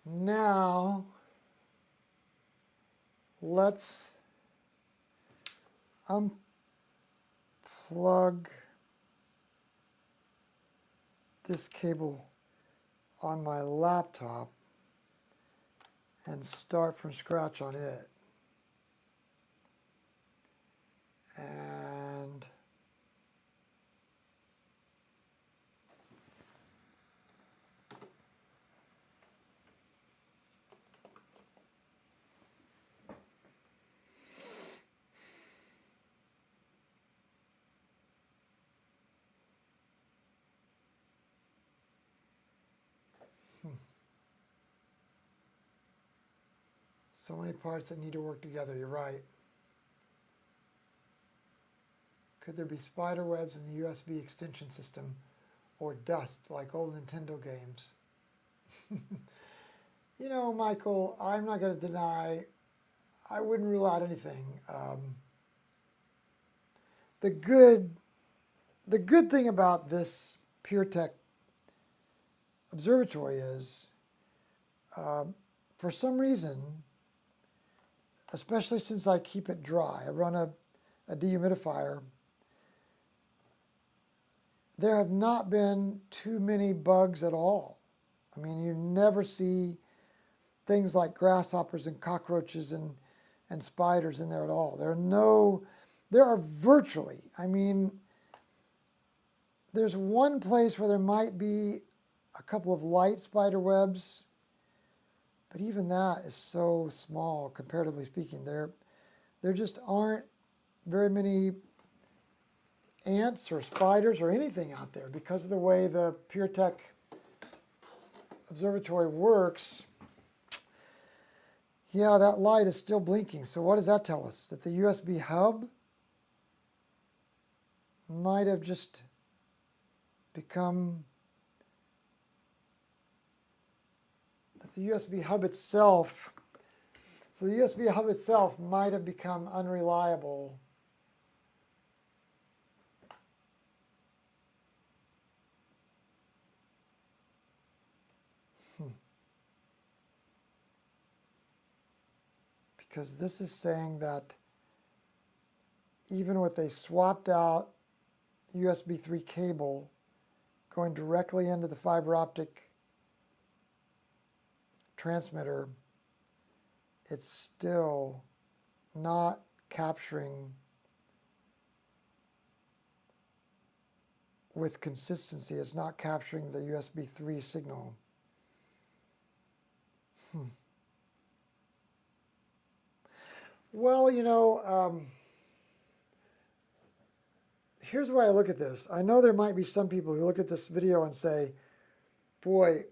Now, let's unplug this cable on my laptop and start from scratch on it. And So many parts that need to work together, you're right. Could there be spider webs in the USB extension system or dust like old Nintendo games? You know, Michael, I'm not going to deny, I wouldn't rule out anything. The good thing about this PureTech observatory is, for some reason, especially since I keep it dry, I run a dehumidifier, there have not been too many bugs at all. I mean, you never see things like grasshoppers and cockroaches and spiders in there at all. There are virtually, I mean, there's one place where there might be a couple of light spider webs, but even that is so small, comparatively speaking. There just aren't very many ants or spiders or anything out there because of the way the PureTech observatory works. Yeah, that light is still blinking. So what does that tell us? That the USB hub might have just become, that the USB hub itself, so the USB hub itself might have become unreliable. Because this is saying that even with a swapped out USB 3 cable going directly into the fiber optic transmitter, it's still not capturing with consistency. It's not capturing the USB 3 signal. Well, you know, here's the way I look at this. I know there might be some people who look at this video and say, boy,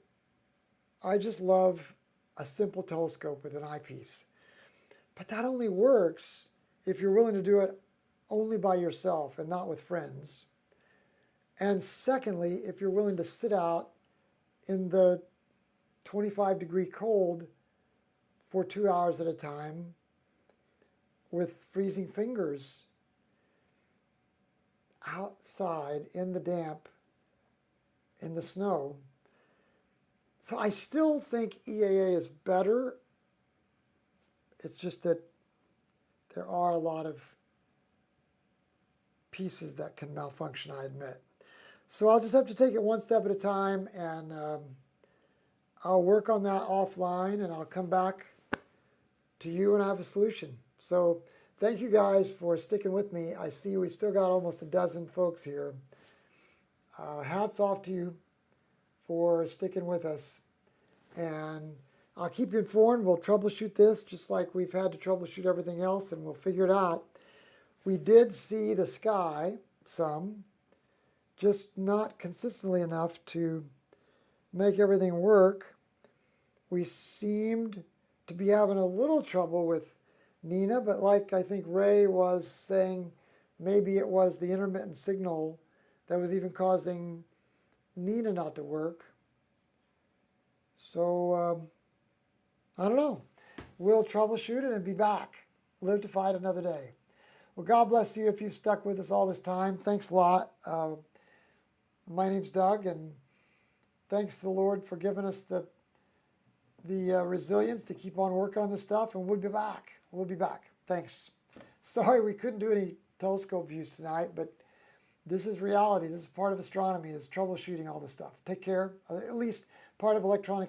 I just love a simple telescope with an eyepiece. But that only works if you're willing to do it only by yourself and not with friends. And secondly, if you're willing to sit out in the 25-degree cold for 2 hours at a time with freezing fingers outside in the damp, in the snow. So I still think EAA is better. It's just that there are a lot of pieces that can malfunction, I admit. So I'll just have to take it one step at a time, and I'll work on that offline, and I'll come back to you when I have a solution. So thank you guys for sticking with me. I see we still got almost a dozen folks here. Hats off to you for sticking with us. And I'll keep you informed. We'll troubleshoot this just like we've had to troubleshoot everything else, and we'll figure it out. We did see the sky some, just not consistently enough to make everything work. We seemed to be having a little trouble with Nina, but like I think Ray was saying, maybe it was the intermittent signal that was even causing Nina not to work. So, I don't know. We'll troubleshoot it and be back. Live to fight another day. Well, God bless you if you've stuck with us all this time. Thanks a lot. My name's Doug, and thanks to the Lord for giving us the resilience to keep on working on this stuff, and we'll be back. We'll be back. Thanks. Sorry we couldn't do any telescope views tonight, but this is reality. This is part of astronomy, is troubleshooting all this stuff. Take care. At least part of electronic